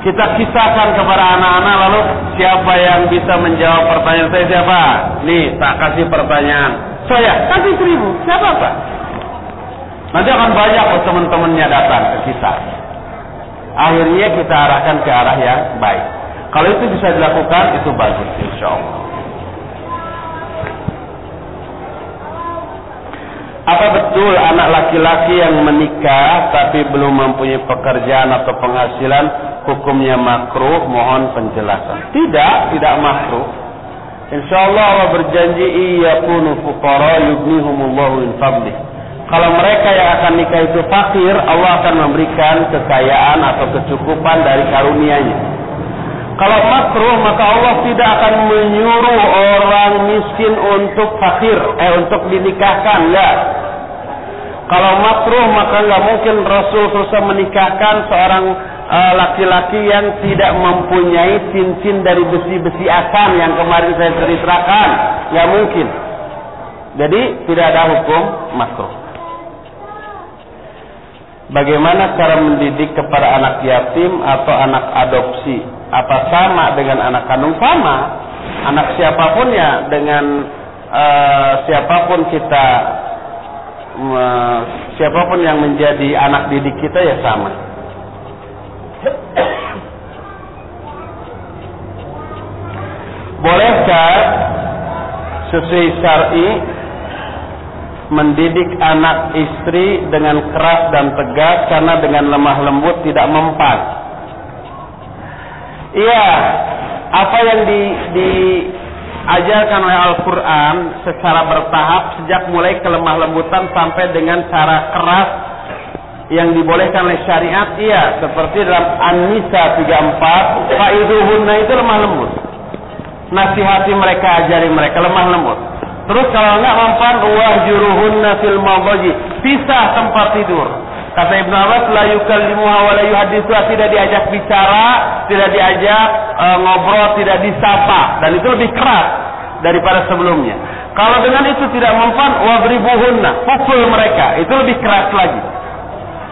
Kita kisahkan kepada anak-anak, lalu siapa yang bisa menjawab pertanyaan saya siapa? Nih, tak kasih pertanyaan. Saya kasih 1000, siapa Pak? Nanti akan banyak teman-temannya datang ke kita. Akhirnya kita arahkan ke arah yang baik. Kalau itu bisa dilakukan, itu bagus, insya Allah. Apa betul anak laki-laki yang menikah tapi belum mempunyai pekerjaan atau penghasilan hukumnya makruh? Mohon penjelasan. Tidak makruh. Insyaallah Allah berjanji iyakunu fuqara yughnihumullahu min fadlih. Kalau mereka yang akan nikah itu fakir, Allah akan memberikan kekayaan atau kecukupan dari karunia-Nya. Kalau makruh, maka Allah tidak akan menyuruh orang miskin untuk fakir, untuk dinikahkan, enggak. Kalau makruh, maka enggak mungkin Rasul SAW menikahkan seorang laki-laki yang tidak mempunyai cincin dari besi-besi akan yang kemarin saya ceritakan, enggak mungkin. Jadi tidak ada hukum makruh. Bagaimana cara mendidik kepada anak yatim atau anak adopsi? Apa sama dengan anak kandung? Sama. Anak siapapun ya, dengan siapapun kita, siapapun yang menjadi anak didik kita ya sama. Bolehkah sesuai syar'i mendidik anak istri dengan keras dan tegas karena dengan lemah lembut tidak mempan? Iya, apa yang diajarkan oleh Al-Quran secara bertahap sejak mulai kelemah lembutan sampai dengan cara keras yang dibolehkan oleh syariat, iya, seperti dalam An-Nisa 34, fa'iduhunna itu lemah lembut. Nasihati mereka, ajari mereka lemah lembut. Terus kalau enggak mempan, wahjuruhunna fil madaji, pisah tempat tidur. Kata Ibnu Abbas, la yukallimuha wa la yuhadithu, tidak diajak bicara, tidak diajak ngobrol, tidak disapa, dan itu lebih keras daripada sebelumnya. Kalau dengan itu tidak mempan, wadribuhunna, pukul mereka, itu lebih keras lagi.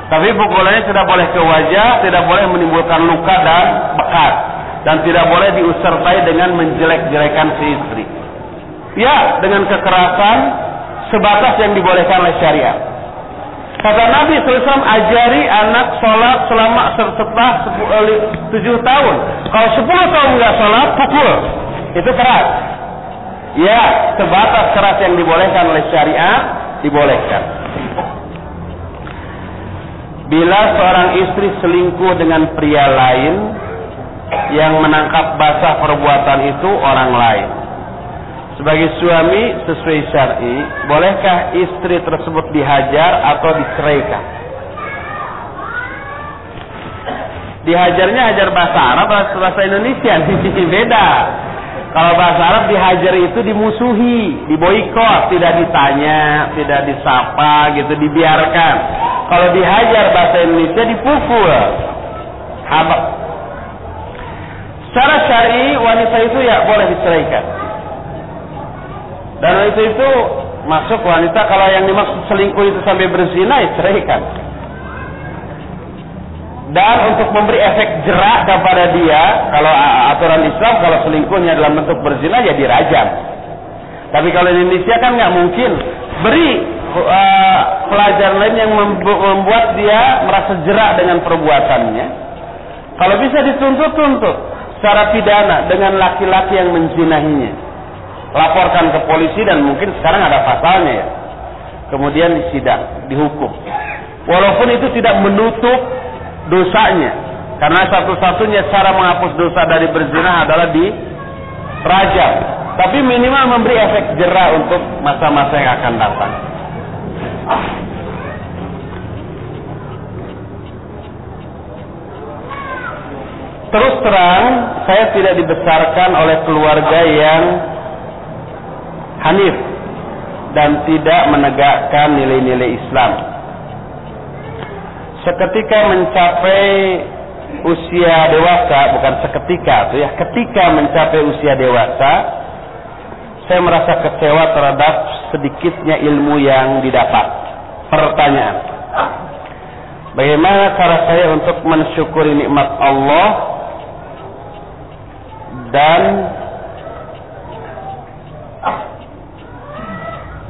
Tapi pukulannya tidak boleh ke wajah, tidak boleh menimbulkan luka dan bekas, dan tidak boleh disertai dengan menjelek-jelekan si istri. Ya, dengan kekerasan sebatas yang dibolehkan oleh syariat. Kata Nabi SAW, ajari anak sholat selama setelah 7 tahun. Kalau 10 tahun nggak sholat, pukul. Itu keras. Ya, sebatas keras yang dibolehkan oleh syariat, dibolehkan. Bila seorang istri selingkuh dengan pria lain, yang menangkap basah perbuatan itu orang lain, sebagai suami sesuai syar'i, bolehkah istri tersebut dihajar atau diceraikan? Dihajarnya hajar bahasa Arab atau bahasa Indonesia? Beda. Kalau bahasa Arab dihajar itu dimusuhi, diboikot, tidak ditanya, tidak disapa gitu, dibiarkan. Kalau dihajar bahasa Indonesia dipukul. Secara syar'i wanita itu ya boleh diceraikan. Dan wanita itu masuk wanita kalau yang dimaksud selingkuh itu sampai berzina, ya ceraikan. Dan untuk memberi efek jerak kepada dia, kalau aturan Islam kalau selingkuhnya dalam bentuk berzina ya dirajam. Tapi kalau di Indonesia kan nggak mungkin. Beri pelajaran lain yang membuat dia merasa jerak dengan perbuatannya. Kalau bisa dituntut secara pidana dengan laki-laki yang menzinahinya. Laporkan ke polisi dan mungkin sekarang ada pasalnya ya. Kemudian disidang, dihukum. Walaupun itu tidak menutup dosanya. Karena satu-satunya cara menghapus dosa dari berzina adalah dirajam. Tapi minimal memberi efek jera untuk masa-masa yang akan datang. Terus terang, saya tidak dibesarkan oleh keluarga yang hanif dan tidak menegakkan nilai-nilai Islam. Seketika mencapai usia dewasa, bukan seketika tuh ya, ketika mencapai usia dewasa, saya merasa kecewa terhadap sedikitnya ilmu yang didapat. Pertanyaan: bagaimana cara saya untuk mensyukuri nikmat Allah dan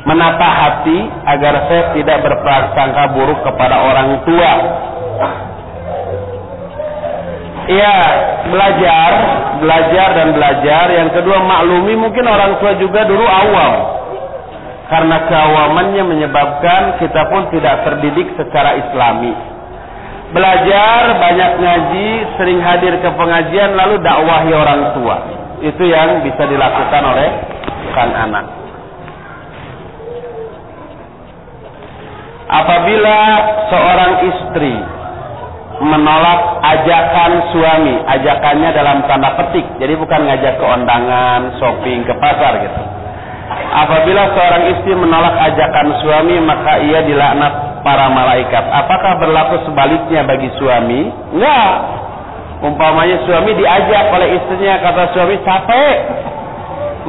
menata hati agar saya tidak berprasangka buruk kepada orang tua? Iya, belajar dan belajar. Yang kedua, maklumi mungkin orang tua juga dulu awam. Karena keawamannya menyebabkan kita pun tidak terdidik secara islami. Belajar, banyak ngaji, sering hadir ke pengajian, lalu dakwahi orang tua. Itu yang bisa dilakukan oleh sang anak. Apabila seorang istri menolak ajakan suami, ajakannya dalam tanda petik, jadi bukan ngajak ke undangan, shopping, ke pasar gitu. Apabila seorang istri menolak ajakan suami, maka ia dilaknat para malaikat. Apakah berlaku sebaliknya bagi suami? Enggak. Umpamanya suami diajak oleh istrinya, kata suami capek,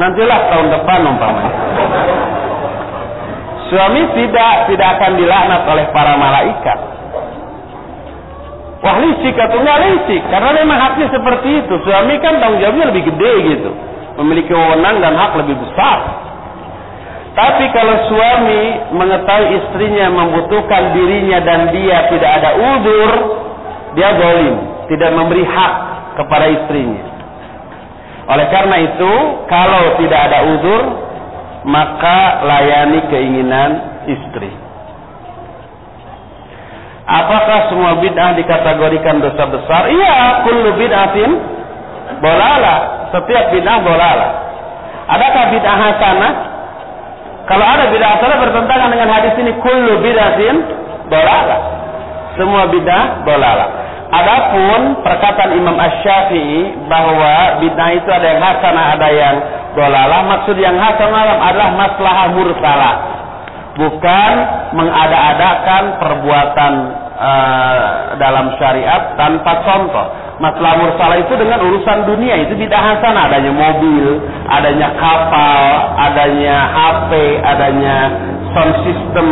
nantilah tahun depan umpamanya. Suami tidak akan dilaknat oleh para malaikat. Wah, licik atau enggak licik? Karena memang haknya seperti itu. Suami kan tanggung jawabnya lebih gede gitu, memiliki wewenang dan hak lebih besar. Tapi kalau suami mengetahui istrinya membutuhkan dirinya dan dia tidak ada uzur, dia zalim, tidak memberi hak kepada istrinya. Oleh karena itu, kalau tidak ada uzur, maka layani keinginan istri. Apakah semua bid'ah dikategorikan dosa besar? Iya, kullu bid'atin dolalah. Setiap bid'ah dolalah. Adakah bid'ah hasanah? Kalau ada bid'ah hasanah bertentangan dengan hadis ini, kullu bid'atin dolalah. Semua bid'ah dolalah. Adapun perkataan Imam Asy-Syafi'i bahwa bid'ah itu ada yang hasanah, ada yang dolalah. Maksud yang hasanah adalah maslahah mursalah, bukan mengada-adakan perbuatan dalam syariat tanpa contoh. Masalah mursalah itu dengan urusan dunia, itu bid'ah hasanah. Adanya mobil, adanya kapal, adanya HP, adanya sound system,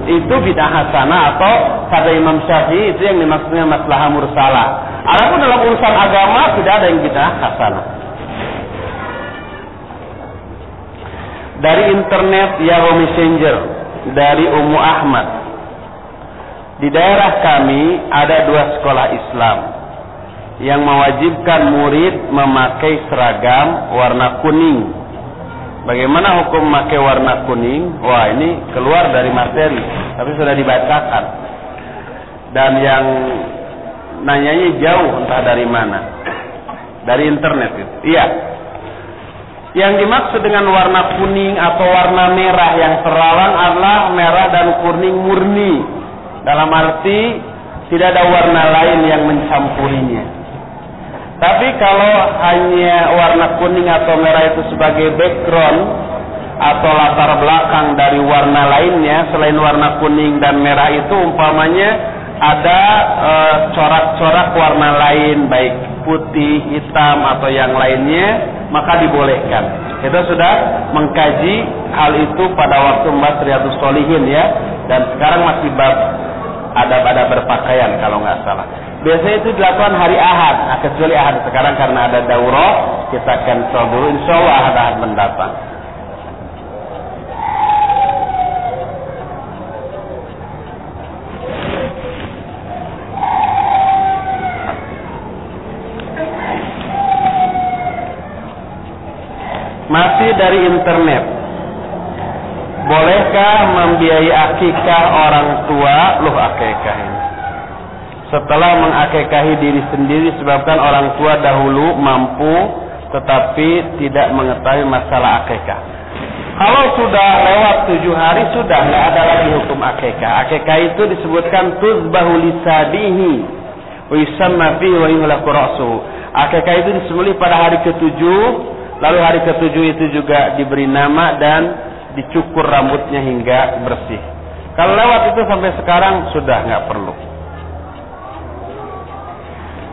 itu bid'ah hasanah, atau kata Imam Syafi'i itu yang dimaksudnya masalah mursalah. Adapun dalam urusan agama tidak ada yang bid'ah hasanah. Dari internet Yahoo Messenger dari Ummu Ahmad. Di daerah kami ada 2 sekolah Islam yang mewajibkan murid memakai seragam warna kuning. Bagaimana hukum memakai warna kuning? Wah, ini keluar dari materi, tapi sudah dibacakan. Dan yang nanyanya jauh, entah dari mana. Dari internet itu. Iya. Yang dimaksud dengan warna kuning atau warna merah yang terlarang adalah merah dan kuning murni. Dalam arti tidak ada warna lain yang mencampurinya. Tapi kalau hanya warna kuning atau merah itu sebagai background atau latar belakang dari warna lainnya selain warna kuning dan merah itu, umpamanya ada corak-corak warna lain baik putih, hitam atau yang lainnya, maka dibolehkan. Kita sudah mengkaji hal itu pada waktu membahas Riyadhus Shalihin ya, dan sekarang masih bab adab-adab berpakaian kalau nggak salah. Biasanya itu dilakukan hari Ahad, kecuali Ahad sekarang karena ada daurah, kita cancel dulu. Insya Allah Ahad-Ahad mendatang. Masih dari internet. Bolehkah membiayai akikah orang tua? Loh, akikah ini. Setelah mengakikahi diri sendiri sebabkan orang tua dahulu mampu tetapi tidak mengetahui masalah akikah. Kalau sudah lewat 7 hari sudah nggak ada lagi hukum akikah. Akikah itu disebutkan tuzbahu lisabihi wa yusamma fihi wa yuhlaqu ra'suhu. Akikah itu disembelih pada hari ke-7, lalu hari ke-7 itu juga diberi nama dan dicukur rambutnya hingga bersih. Kalau lewat itu sampai sekarang sudah nggak perlu.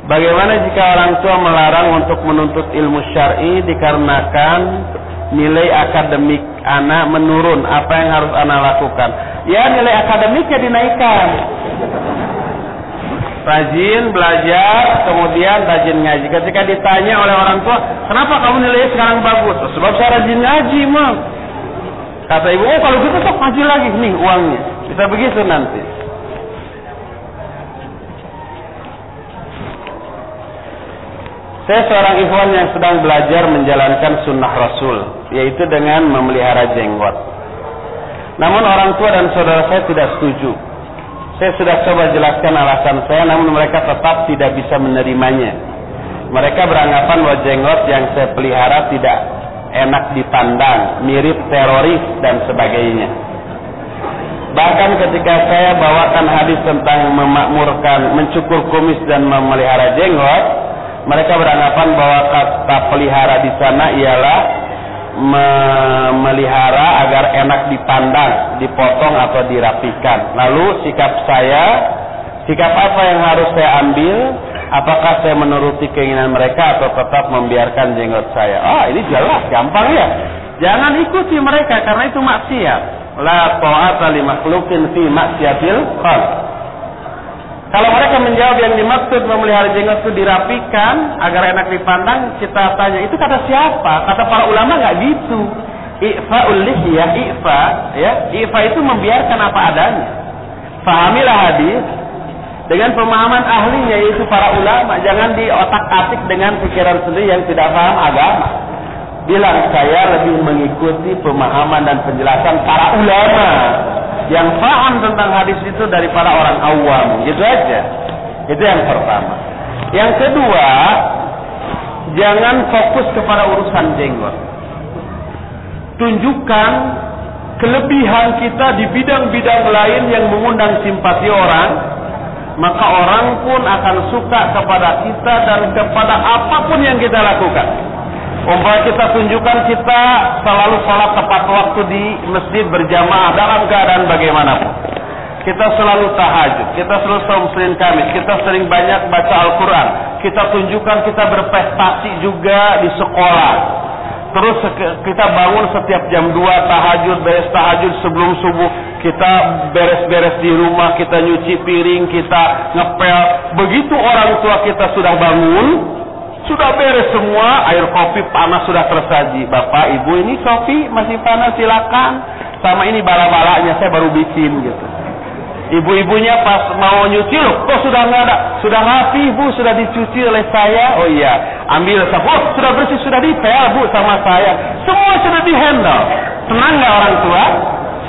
Bagaimana jika orang tua melarang untuk menuntut ilmu syar'i dikarenakan nilai akademik anak menurun? Apa yang harus anak lakukan? Ya, nilai akademiknya dinaikkan. Rajin belajar, kemudian rajin ngaji. Ketika ditanya oleh orang tua, kenapa kamu nilainya sekarang bagus? Sebab saya rajin ngaji, Mam. Kata ibu, oh kalau gitu sok ngaji lagi, nih uangnya. Bisa begitu nanti. Saya seorang ikhwan yang sedang belajar menjalankan sunnah Rasul, yaitu dengan memelihara jenggot. Namun orang tua dan saudara saya tidak setuju. Saya sudah coba jelaskan alasan saya, namun mereka tetap tidak bisa menerimanya. Mereka beranggapan bahwa jenggot yang saya pelihara tidak enak dipandang, mirip teroris dan sebagainya. Bahkan ketika saya bawakan hadis tentang memakmurkan, mencukur kumis dan memelihara jenggot, mereka beranggapan bahwa kata pelihara di sana ialah memelihara agar enak dipandang, dipotong atau dirapikan. Lalu sikap apa yang harus saya ambil? Apakah saya menuruti keinginan mereka atau tetap membiarkan jenggot saya? Ini jelas, gampang ya. Jangan ikuti mereka karena itu maksiat. La ta'ata li makhluqin fi maksiatil khaliq. Kalau mereka menjawab yang dimaksud memelihara jenggot itu dirapikan agar enak dipandang, kita tanya, itu kata siapa? Kata para ulama nggak gitu. I'fa'ul lihyah, i'fa itu membiarkan apa adanya. Fahamilah hadis dengan pemahaman ahlinya, yaitu para ulama. Jangan diotak-atik dengan pikiran sendiri yang tidak paham agama. Bilang, saya lebih mengikuti pemahaman dan penjelasan para ulama yang paham tentang hadis itu daripada orang awam. Gitu aja. Itu yang pertama. Yang kedua, jangan fokus kepada urusan jenggot. Tunjukkan kelebihan kita di bidang-bidang lain yang mengundang simpati orang, maka orang pun akan suka kepada kita dan kepada apapun yang kita lakukan. Umpama kita tunjukkan kita selalu sholat tepat waktu di masjid berjamaah dalam keadaan bagaimanapun. Kita selalu tahajud, kita selalu saum Senin Kamis, kita sering banyak baca Al-Quran. Kita tunjukkan kita berprestasi juga di sekolah. Terus kita bangun setiap jam 2 tahajud, beres tahajud sebelum subuh. Kita beres-beres di rumah, kita nyuci piring, kita ngepel. Begitu orang tua kita sudah bangun, sudah beres semua, air kopi panas sudah tersaji. Bapak, ibu, ini kopi masih panas, silakan. Sama ini bala-balanya saya baru bikin gitu. Ibu-ibunya pas mau nyuci, loh, kok sudah nggak ada? Sudah rapi, Bu, sudah dicuci oleh saya. Oh iya, ambil sapu. Oh, sudah bersih, sudah dipel, Bu, sama saya. Semua sudah dihandle. Senang nggak orang tua?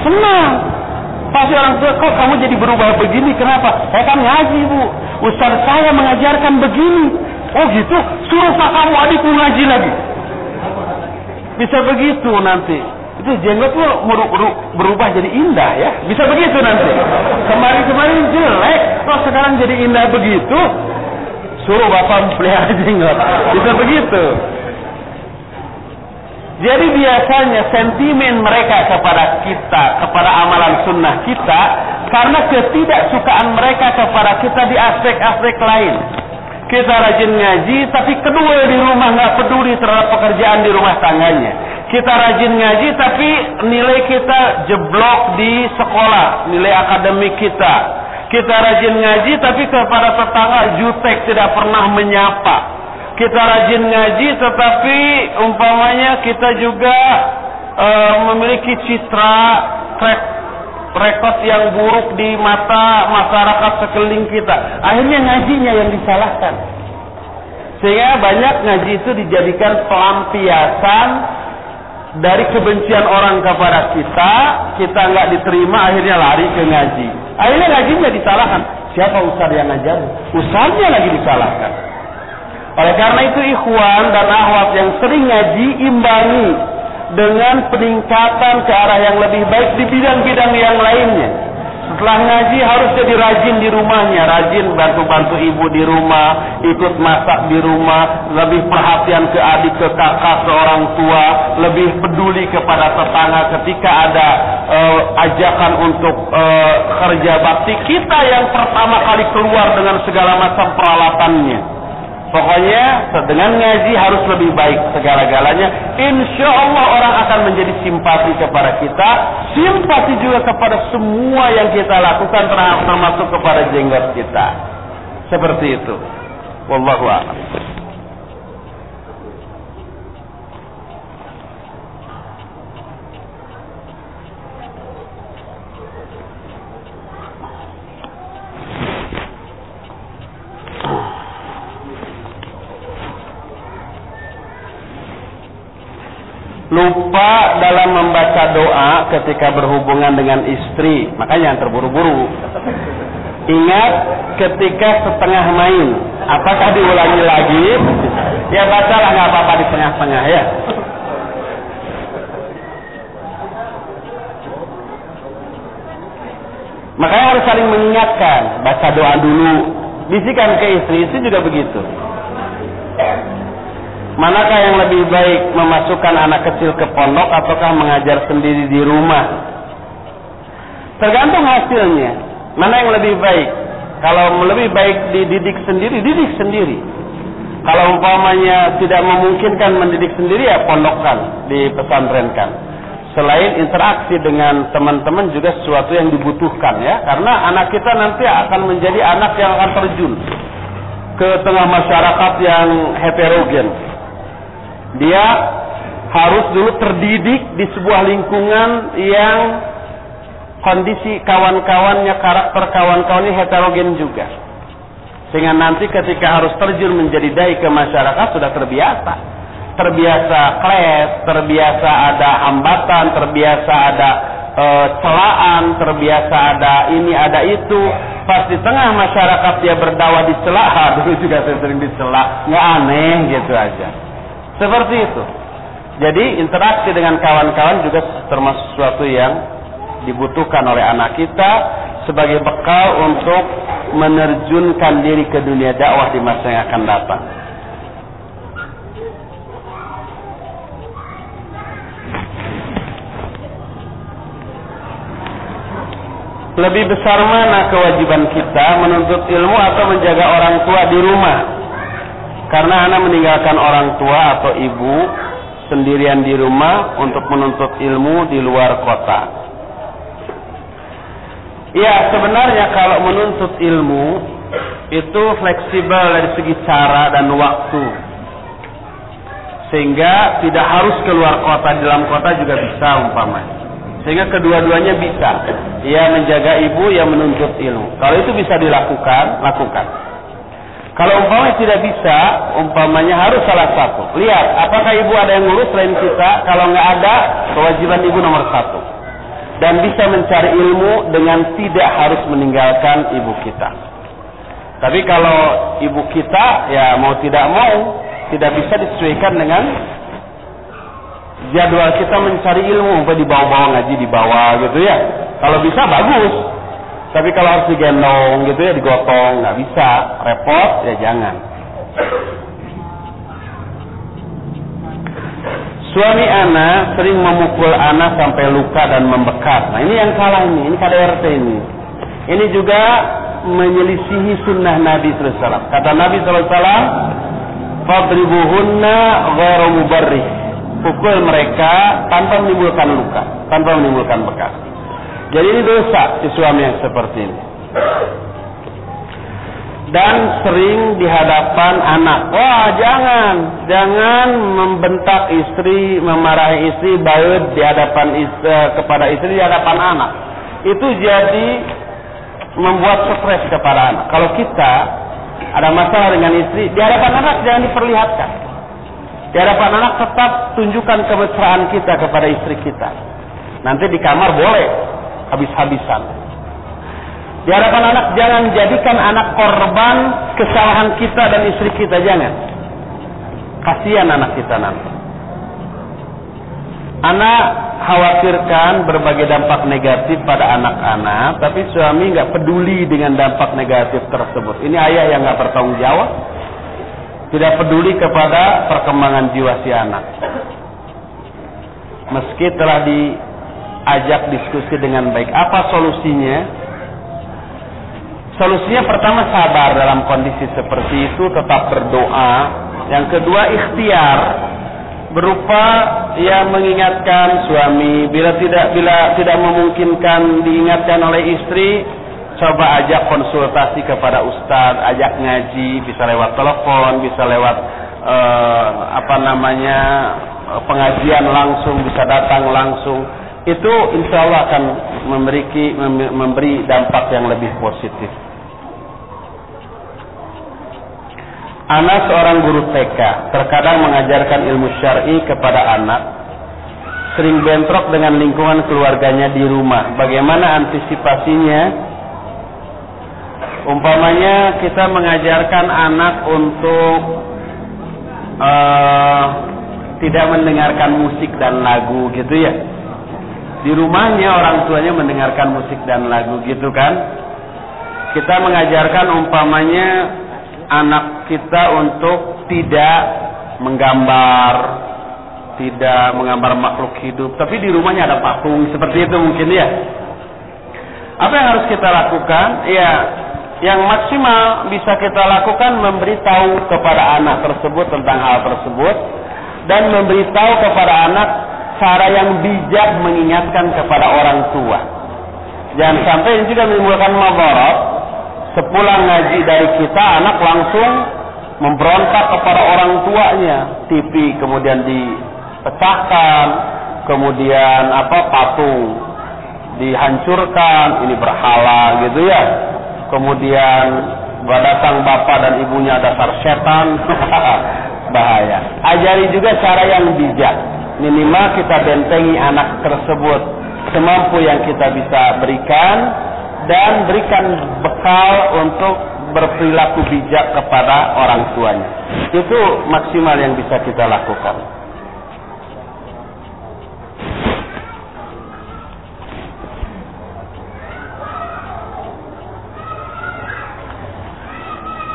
Senang. Pasti orang tua, kok kamu jadi berubah begini? Kenapa? Saya kan ngaji, Bu. Ustaz saya mengajarkan begini. Oh gitu, suruh kamu adikku ngaji lagi. Bisa begitu nanti. Itu jenggot tuh berubah jadi indah ya. Bisa begitu nanti. Kemarin jelek, kok sekarang jadi indah begitu. Suruh bapak pelihara jenggot. Bisa begitu. Jadi biasanya sentimen mereka kepada kita, kepada amalan sunnah kita, karena ketidaksukaan mereka kepada kita di aspek-aspek lain. Kita rajin ngaji, tapi kedua di rumah nggak peduli terhadap pekerjaan di rumah tangganya. Kita rajin ngaji, tapi nilai kita jeblok di sekolah, nilai akademik kita. Kita rajin ngaji, tapi kepada tetangga jutek, tidak pernah menyapa. Kita rajin ngaji, tetapi umpamanya kita juga memiliki citra rekod yang buruk di mata masyarakat sekeliling kita. Akhirnya ngajinya yang disalahkan. Sehingga banyak ngaji itu dijadikan pelampiasan dari kebencian orang kepada kita. Kita nggak diterima, akhirnya lari ke ngaji. Akhirnya ngajinya disalahkan. Siapa ustaz yang ngajar? Ustaznya lagi disalahkan. Oleh karena itu ikhwan dan akhwat yang sering ngaji, imbangi dengan peningkatan ke arah yang lebih baik di bidang-bidang yang lainnya. Setelah ngaji harus jadi rajin di rumahnya, rajin bantu-bantu ibu di rumah, ikut masak di rumah, lebih perhatian ke adik, ke kakak, ke orang tua, lebih peduli kepada tetangga ketika ada ajakan untuk kerja bakti. Kita yang pertama kali keluar dengan segala macam peralatannya. Pokoknya dengan ngaji harus lebih baik segala-galanya. Insya Allah orang akan menjadi simpati kepada kita, simpati juga kepada semua yang kita lakukan, termasuk kepada jenggot kita. Seperti itu. Wallahu a'lam. lupa dalam membaca doa ketika berhubungan dengan istri, makanya yang terburu-buru. Ingat ketika setengah main, apakah diulangi lagi? Ya bacalah, nggak apa-apa di tengah-tengah ya. Makanya harus saling mengingatkan, baca doa dulu, bisikan ke istri juga begitu. Manakah yang lebih baik, memasukkan anak kecil ke pondok ataukah mengajar sendiri di rumah? Tergantung hasilnya. Mana yang lebih baik? Kalau lebih baik dididik sendiri, didik sendiri. Kalau umpamanya tidak memungkinkan mendidik sendiri, ya pondokkan, dipesantrenkan. Selain interaksi dengan teman-teman juga sesuatu yang dibutuhkan ya. Karena anak kita nanti akan menjadi anak yang akan terjun ke tengah masyarakat yang heterogen. Dia harus dulu terdidik di sebuah lingkungan yang kondisi kawan-kawannya, karakter kawan-kawannya heterogen juga. Sehingga nanti ketika harus terjun menjadi dai ke masyarakat sudah terbiasa. Terbiasa kelas, terbiasa ada hambatan, terbiasa ada celaan, terbiasa ada ini, ada itu. Pas di tengah masyarakat dia berdakwah dicela, dulu juga saya sering dicela, nggak aneh gitu aja. Seperti itu. Jadi interaksi dengan kawan-kawan juga termasuk sesuatu yang dibutuhkan oleh anak kita sebagai bekal untuk menerjunkan diri ke dunia dakwah di masa yang akan datang. Lebih besar mana kewajiban kita, menuntut ilmu atau menjaga orang tua di rumah? Karena anak meninggalkan orang tua atau ibu sendirian di rumah untuk menuntut ilmu di luar kota. Ya, sebenarnya kalau menuntut ilmu itu fleksibel dari segi cara dan waktu. Sehingga tidak harus keluar kota, di dalam kota juga bisa umpamanya. Sehingga kedua-duanya bisa. Ya menjaga ibu, ya menuntut ilmu. Kalau itu bisa dilakukan, lakukan. Kalau umpamanya tidak bisa, umpamanya harus salah satu. Lihat, apakah ibu ada yang ngurus selain kita? Kalau nggak ada, kewajiban ibu nomor satu. Dan bisa mencari ilmu dengan tidak harus meninggalkan ibu kita. Tapi kalau ibu kita, ya mau tidak mau, tidak bisa disesuaikan dengan jadwal kita mencari ilmu. Di bawah-bawah ngaji di bawah gitu ya. Kalau bisa bagus. Tapi kalau harus digendong gitu ya, digotong, nggak bisa, repot, ya jangan. Suami ana sering memukul ana sampai luka dan membekas. Nah ini yang salah ini KDRT ini. Ini juga menyelisihi sunnah Nabi SAW. Kata Nabi SAW, "Fadribuhunna ghairu mubarrih." Pukul mereka tanpa menimbulkan luka, tanpa menimbulkan bekas. Jadi ini dosa si suami yang seperti ini. Dan sering di hadapan anak. Wah, jangan membentak istri, memarahi istri, baik di hadapan kepada istri di hadapan anak. Itu jadi membuat stres kepada anak. Kalau kita ada masalah dengan istri, di hadapan anak jangan diperlihatkan. Di hadapan anak tetap tunjukkan kemesraan kita kepada istri kita. Nanti di kamar boleh habis-habisan. Di hadapan anak jangan jadikan anak korban kesalahan kita dan istri kita, jangan. Kasihan anak kita nanti. Anak khawatirkan berbagai dampak negatif pada anak-anak, tapi suami nggak peduli dengan dampak negatif tersebut. Ini ayah yang nggak bertanggung jawab, tidak peduli kepada perkembangan jiwa si anak. Meski telah diajak diskusi dengan baik. Apa solusinya? Solusinya pertama sabar dalam kondisi seperti itu, tetap berdoa. Yang kedua ikhtiar, berupa yang mengingatkan suami. Bila tidak memungkinkan diingatkan oleh istri, coba ajak konsultasi kepada ustadz, ajak ngaji, bisa lewat telepon, bisa lewat pengajian langsung, bisa datang langsung. Itu insya Allah akan memberi dampak yang lebih positif. Anak seorang guru TK, terkadang mengajarkan ilmu syar'i kepada anak, sering bentrok dengan lingkungan keluarganya di rumah. Bagaimana antisipasinya? Umpamanya kita mengajarkan anak untuk tidak mendengarkan musik dan lagu gitu ya. Di rumahnya orang tuanya mendengarkan musik dan lagu gitu kan. Kita mengajarkan umpamanya anak kita untuk tidak menggambar makhluk hidup, tapi di rumahnya ada patung seperti itu mungkin ya. Apa yang harus kita lakukan? Ya, yang maksimal bisa kita lakukan memberitahu kepada anak tersebut tentang hal tersebut dan memberitahu kepada anak cara yang bijak mengingatkan kepada orang tua. Jangan sampai ini juga menimbulkan madarat. Sepulang ngaji dari kita, anak langsung memberontak kepada orang tuanya. TV kemudian dipecahkan, kemudian patung dihancurkan, ini berhala gitu ya. Kemudian datang bapak dan ibunya dasar setan. Bahaya. Ajari juga cara yang bijak. Minimal kita bentengi anak tersebut semampu yang kita bisa berikan, dan berikan bekal untuk berperilaku bijak kepada orang tuanya. Itu maksimal yang bisa kita lakukan.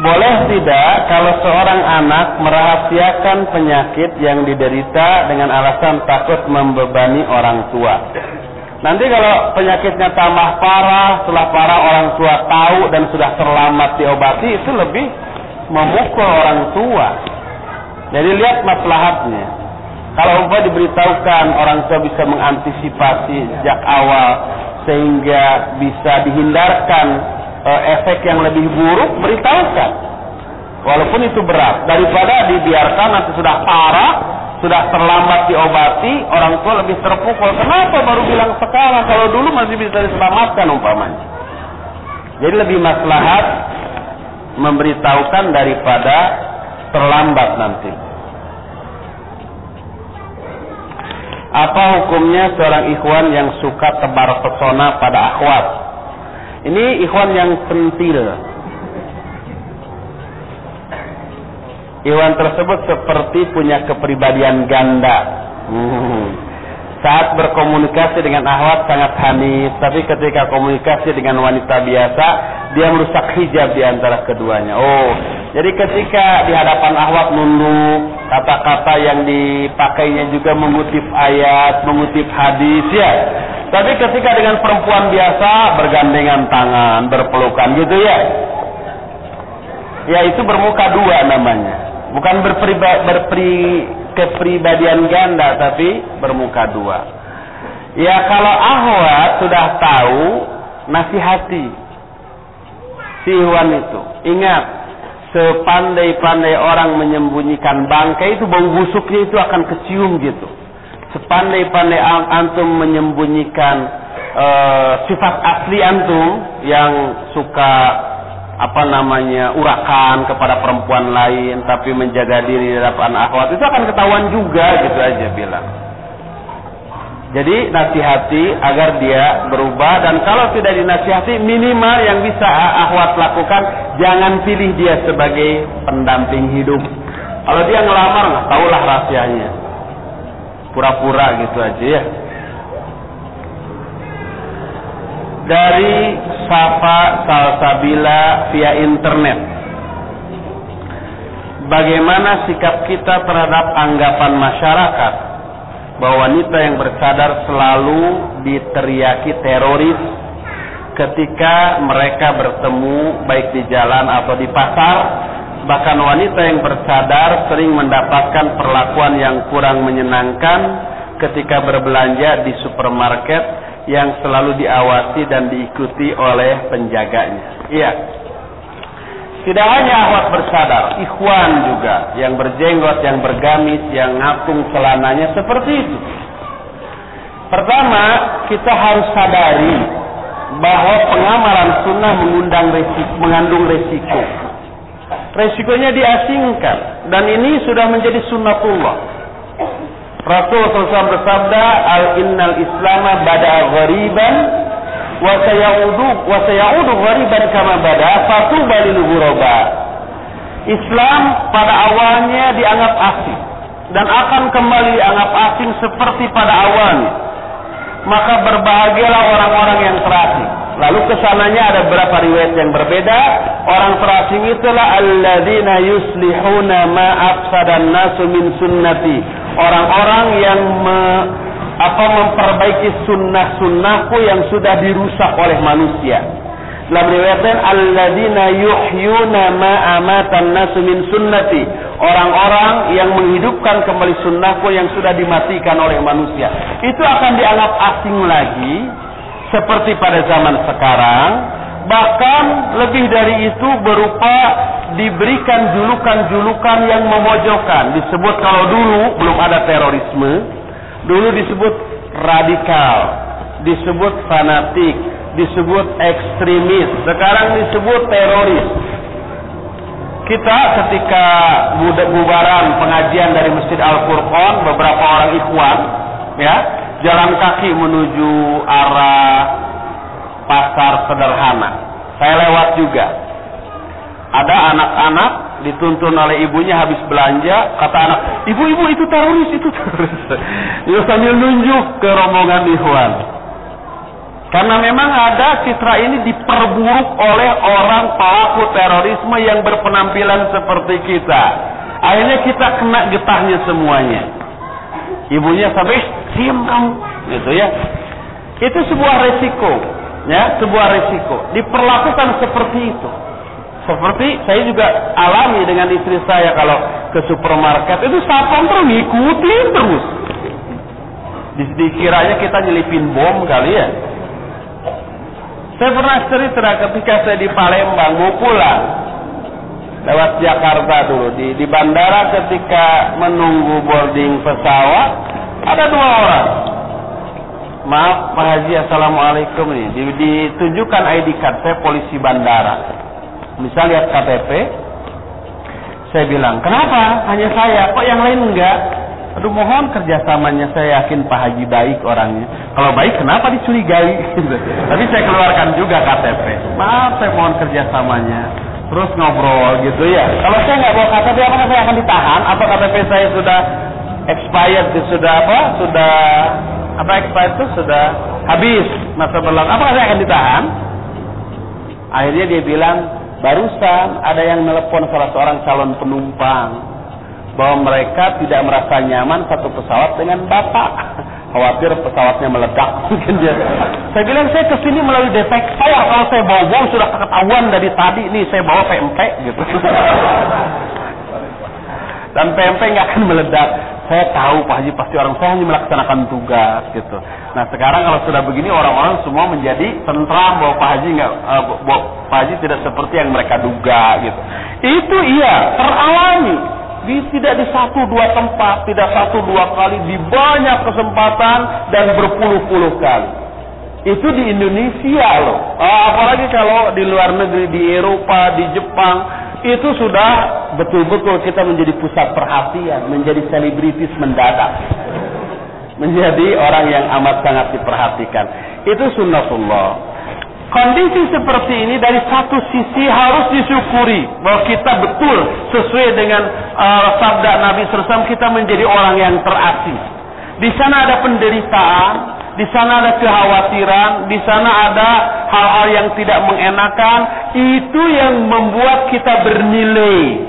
Boleh tidak kalau seorang anak merahasiakan penyakit yang diderita dengan alasan takut membebani orang tua? Nanti kalau penyakitnya tambah parah, setelah parah orang tua tahu dan sudah terlambat diobati, itu lebih memukul orang tua. Jadi lihat maslahatnya. Kalau umpama diberitahukan, orang tua bisa mengantisipasi sejak awal sehingga bisa dihindarkan efek yang lebih buruk, beritahukan. Walaupun itu berat, daripada dibiarkan nanti sudah parah, sudah terlambat diobati, orang tua lebih terpukul. Kenapa baru bilang sekarang kalau dulu masih bisa diselamatkan umpamanya? Jadi lebih maslahat memberitahukan daripada terlambat nanti. Apa hukumnya seorang ikhwan yang suka tebar pesona pada akhwat? Ini ikhwan yang sentil. Ikhwan tersebut seperti punya kepribadian ganda. Saat berkomunikasi dengan akhwat sangat hanif, tapi ketika komunikasi dengan wanita biasa, dia merusak hijab di antara keduanya. Jadi ketika di hadapan akhwat nunduk, kata-kata yang dipakainya juga mengutip ayat, mengutip hadis ya. Tapi ketika dengan perempuan biasa bergandengan tangan, berpelukan gitu ya. Ya itu bermuka dua namanya. Bukan kepribadian ganda, tapi bermuka dua. Ya kalau akhwat sudah tahu, nasihati si ikhwan itu. Ingat, sepandai-pandai orang menyembunyikan bangkai itu, bau busuknya itu akan kecium gitu. Sepandai-pandai antum menyembunyikan sifat asli antum yang suka urakan kepada perempuan lain tapi menjaga diri di hadapan akhwat, itu akan ketahuan juga gitu aja bilang. Jadi nasihati agar dia berubah, dan kalau tidak dinasihati, minimal yang bisa akhwat lakukan, jangan pilih dia sebagai pendamping hidup. Kalau dia ngelamar, nggak tahulah rahasianya, pura-pura gitu aja ya. Dari Safa Salsabila via internet, bagaimana sikap kita terhadap anggapan masyarakat bahwa wanita yang bercadar selalu diteriaki teroris ketika mereka bertemu baik di jalan atau di pasar? Bahkan wanita yang bercadar sering mendapatkan perlakuan yang kurang menyenangkan ketika berbelanja di supermarket yang selalu diawasi dan diikuti oleh penjaganya. Iya. Tidak hanya akhwat bercadar, ikhwan juga yang berjenggot, yang bergamis, yang ngapung celananya seperti itu. Pertama, kita harus sadari bahwa pengamalan sunnah mengandung resiko. Resikonya diasingkan, dan ini sudah menjadi sunnatullah. Rasul SAW bersabda, Innal Islama bada'a ghariban wa sayaudu ghariban kama bada'a fatuba lil ghuraba. Islam pada awalnya dianggap asing dan akan kembali dianggap asing seperti pada awalnya. Maka berbahagialah orang-orang yang terasing. Lalu kesananya ada beberapa riwayat yang berbeda. Orang terasing itulah alladzina yuslihuna ma afsadan nasu min sunnati. Orang-orang yang memperbaiki sunnah-sunnahku yang sudah dirusak oleh manusia. Dalam riwayat lain, alladzina yuhyuna ma amatan nasu min sunnati. Orang-orang yang menghidupkan kembali sunnahku yang sudah dimatikan oleh manusia. Itu akan dianggap asing lagi seperti pada zaman sekarang. Bahkan lebih dari itu berupa diberikan julukan-julukan yang memojokkan. Disebut, kalau dulu belum ada terorisme, dulu disebut radikal, disebut fanatik, disebut ekstremis, sekarang disebut teroris. Kita ketika bubaran pengajian dari Masjid Al-Furqan, beberapa orang ikhwan ya jalan kaki menuju arah pasar sederhana. Saya lewat juga. Ada anak-anak dituntun oleh ibunya habis belanja, kata anak, ibu-ibu itu teroris, itu teroris. Dia sambil nunjuk ke rombongan ikhwan. Karena memang ada citra ini diperburuk oleh orang pelaku terorisme yang berpenampilan seperti kita. Akhirnya kita kena getahnya semuanya. Ibunya sampai, diam kamu, gitu ya. Itu sebuah resiko, ya, sebuah resiko. Diperlakukan seperti itu. Seperti saya juga alami dengan istri saya kalau ke supermarket itu satpam terus ngikutin terus. Dikiranya kita nyelipin bom kali ya. Saya pernah cerita ketika saya di Palembang mau pulang lewat Jakarta dulu di bandara, ketika menunggu boarding pesawat ada dua orang. Maaf Pak Haji, assalamualaikum, nih ditunjukkan ID card saya, polisi bandara. Misal lihat KTP, saya bilang, kenapa hanya saya, kok yang lain enggak? Aduh, mohon kerjasamanya, saya yakin Pak Haji baik orangnya. Kalau baik kenapa dicurigai? Tapi saya keluarkan juga KTP. Maaf, saya mohon kerjasamanya. Terus ngobrol gitu ya. Kalau saya nggak bawa KTP, apakah saya akan ditahan? Atau KTP saya sudah expired, sudah expired itu sudah habis masa berlaku? Apakah saya akan ditahan? Akhirnya dia bilang, barusan ada yang nelpon salah seorang calon penumpang bahwa mereka tidak merasa nyaman satu pesawat dengan Bapak. Khawatir pesawatnya meledak mungkin dia. Saya bilang, saya kesini melalui deteksi. Kalau saya bawa sudah ketahuan dari tadi nih, saya bawa PMP gitu. Dan PMP nggak akan meledak. Saya tahu Pak Haji pasti orang, saya hanya melaksanakan tugas gitu. Nah sekarang kalau sudah begini, orang-orang semua menjadi tentram bahwa Pak Haji Pak Haji tidak seperti yang mereka duga gitu. Itu iya teralami. Tidak di satu dua tempat, tidak satu dua kali, di banyak kesempatan dan berpuluh-puluh kali. Itu di Indonesia loh. Apalagi kalau di luar negeri, di Eropa, di Jepang, itu sudah betul-betul kita menjadi pusat perhatian, menjadi selebritis mendadak, menjadi orang yang amat sangat diperhatikan. Itu sunnatullah. Kondisi seperti ini dari satu sisi harus disyukuri bahwa kita betul sesuai dengan sabda Nabi SAW, kita menjadi orang yang terasing. Di sana ada penderitaan, di sana ada kekhawatiran, di sana ada hal-hal yang tidak mengenakan. Itu yang membuat kita bernilai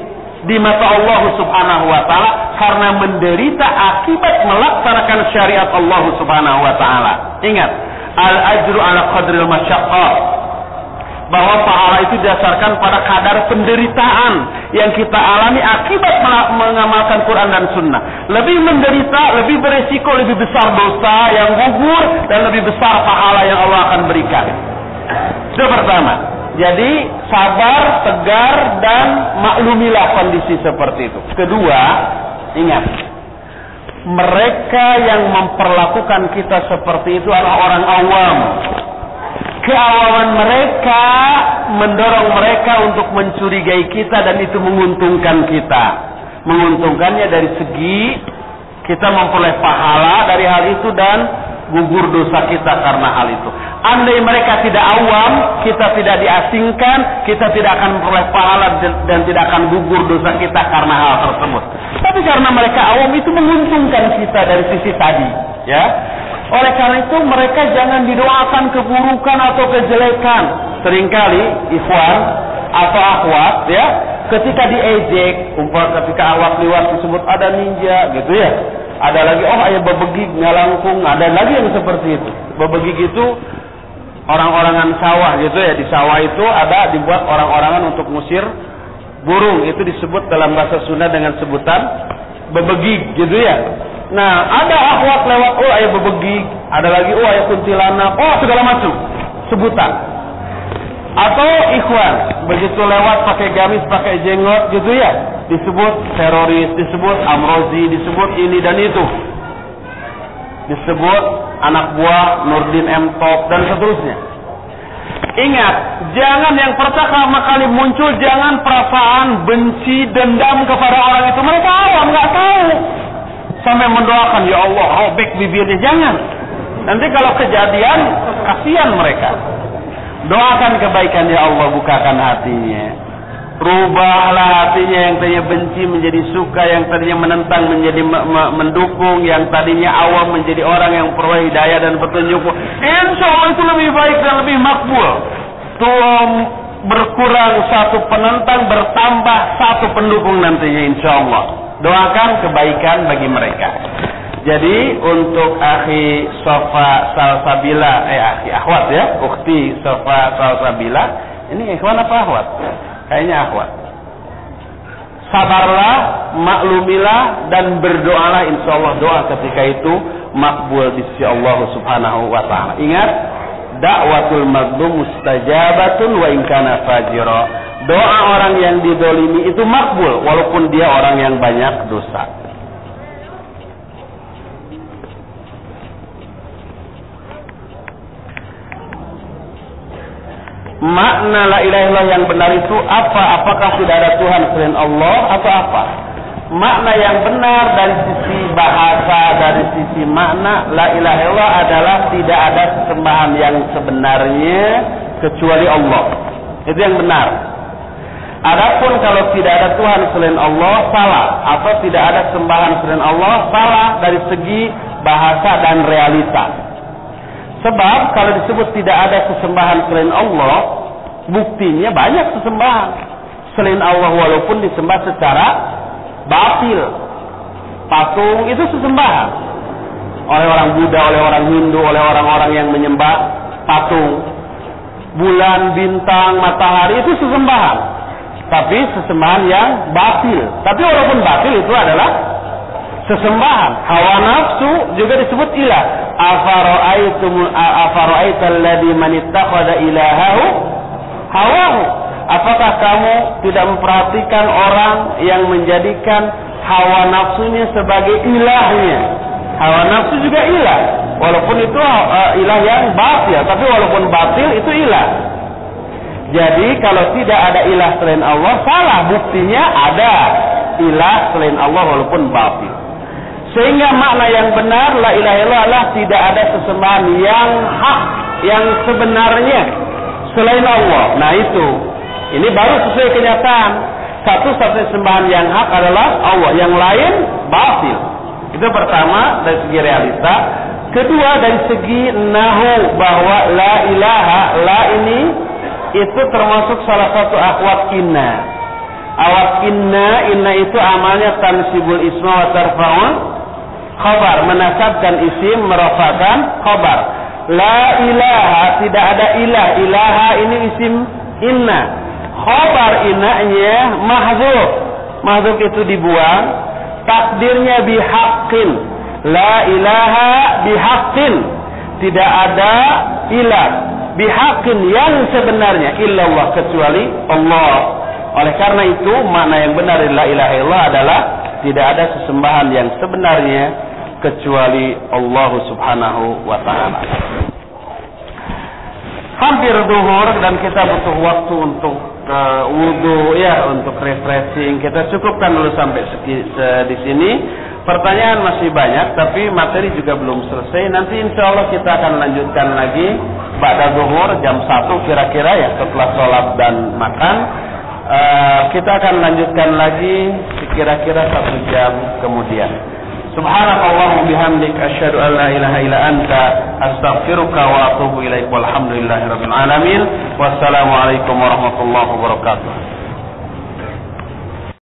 di mata Allah Subhanahu wa taala karena menderita akibat melaksanakan syariat Allah Subhanahu wa taala. Ingat, al-ajru ala qadril masyaqqah, bahwa pahala itu didasarkan pada kadar penderitaan yang kita alami akibat mengamalkan Quran dan Sunnah. Lebih menderita, lebih beresiko, lebih besar dosa yang gugur dan lebih besar pahala yang Allah akan berikan. Itu pertama. Jadi sabar, tegar, dan maklumilah kondisi seperti itu. Kedua, ingat, mereka yang memperlakukan kita seperti itu adalah orang awam. Keawaman mereka mendorong mereka untuk mencurigai kita, dan itu menguntungkan kita. Menguntungkannya dari segi Kita memperoleh pahala dari hal itu dan gugur dosa kita karena hal itu. Andai mereka tidak awam, kita tidak diasingkan, kita tidak akan memperoleh pahala dan tidak akan gugur dosa kita karena hal tersebut. Tapi karena mereka awam, itu menguntungkan kita dari sisi tadi, ya. Oleh karena itu mereka jangan didoakan keburukan atau kejelekan. Seringkali ikhwan atau akhwat, ya, ketika diejek, ketika awak liwat disebut ada ninja, gitu ya. Ada lagi, oh ayah bebegig ngalangkung, ada lagi yang seperti itu. Bebegig itu orang-orangan sawah, gitu ya. Di sawah itu ada dibuat orang-orangan untuk ngusir burung. Itu disebut dalam bahasa Sunda dengan sebutan bebegig, gitu ya. Nah, ada akhwat lewat, oh ayah bebegig, ada lagi, oh ayah kuntilanak, oh segala macam sebutan. Atau ikhwan begitu lewat pakai gamis, pakai jenggot, gitu ya, disebut teroris, disebut amrozi, disebut ini dan itu, disebut anak buah Nurdin M. Top dan seterusnya. Ingat, jangan yang pertama kali muncul, jangan perasaan benci, dendam kepada orang itu. Mereka awam, nggak tahu, sampai mendoakan, ya Allah robek bibirnya. Jangan. Nanti kalau kejadian, kasihan mereka. Doakan kebaikan, ya Allah bukakan hatinya. Rubahlah hatinya yang tadinya benci menjadi suka, yang tadinya menentang menjadi mendukung, yang tadinya awam menjadi orang yang peroleh hidayah dan petunjuk. Insya Allah itu lebih baik dan lebih makbul. Tuh berkurang satu penentang, bertambah satu pendukung nantinya, insya Allah. Doakan kebaikan bagi mereka. Jadi untuk akhi Sofa Salsabila, akhi akhwat ya, ukhti Sofa Salsabila, ini ikhwan apa akhwat? Kayaknya akhwat. Sabarlah, maklumilah dan berdoalah, insyaallah doa ketika itu makbul di sisi Allah Subhanahu wa taala. Ingat, dakwatul mazlum mustajabatun wa in kana fajira. Doa orang yang didolimi itu makbul walaupun dia orang yang banyak dosa. Makna la ilaha illallah yang benar itu apa? Apakah tidak ada Tuhan selain Allah atau apa? Makna yang benar dari sisi bahasa, dari sisi makna, la ilaha illallah adalah tidak ada sesembahan yang sebenarnya kecuali Allah. Itu yang benar. Adapun kalau tidak ada Tuhan selain Allah, salah. Atau tidak ada sembahan selain Allah, salah dari segi bahasa dan realita. Sebab kalau disebut tidak ada sesembahan selain Allah, buktinya banyak sesembahan selain Allah walaupun disembah secara batil. Patung itu sesembahan oleh orang Buddha, oleh orang Hindu, oleh orang-orang yang menyembah patung. Bulan, bintang, matahari itu sesembahan, tapi sesembahan yang batil. Tapi walaupun batil itu adalah sesembahan. Hawa nafsu juga disebut ilah. Afara'aital ladzi man ittakhadha ilahahu hawahu. Apakah kamu tidak memperhatikan orang yang menjadikan hawa nafsunya sebagai ilahnya? Hawa nafsu juga ilah, walaupun itu ilah yang batil, tapi walaupun batil itu ilah. Jadi kalau tidak ada ilah selain Allah, salah. Buktinya ada ilah selain Allah walaupun batil. Sehingga makna yang benar la ilaha illallah tidak ada sesembahan yang hak, yang sebenarnya selain Allah. Nah itu, ini baru sesuai kenyataan. Satu-satunya sembahan yang hak adalah Allah, yang lain batil. Itu pertama dari segi realita. Kedua dari segi nahu, bahwa la ilaha, la ini itu termasuk salah satu akhwat inna. Akhwat inna itu amalnya tansibul isma wa tarfa'un khabar, menasabkan isim, merafakan khabar. La ilaha, tidak ada ilah. Ilaha ini isim inna. Khabar innanya mahdzuf. Mahdzuf itu dibuang. Takdirnya bihaqqin. La ilaha bihaqqin. Tidak ada ilah bihaqqin yang sebenarnya illallah, kecuali Allah. Oleh karena itu makna yang benar la ilaha illallah adalah tidak ada sesembahan yang sebenarnya kecuali Allah Subhanahu wa taala. Hampir zuhur dan kita butuh waktu untuk wudu ya, untuk refreshing. Kita cukupkan dulu sampai di sini. Pertanyaan masih banyak, tapi materi juga belum selesai. Nanti insya Allah kita akan lanjutkan lagi ba'da zuhur jam 1 kira-kira ya, setelah sholat dan makan. Kita akan lanjutkan lagi kira-kira 1 jam kemudian. Subhanakallahumma bihamdik asyhadu an la ilaha illa anta astaghfiruka wa atubu ilaik. Walhamdulillahirabbil alamin. Wassalamualaikum warahmatullahi wabarakatuh.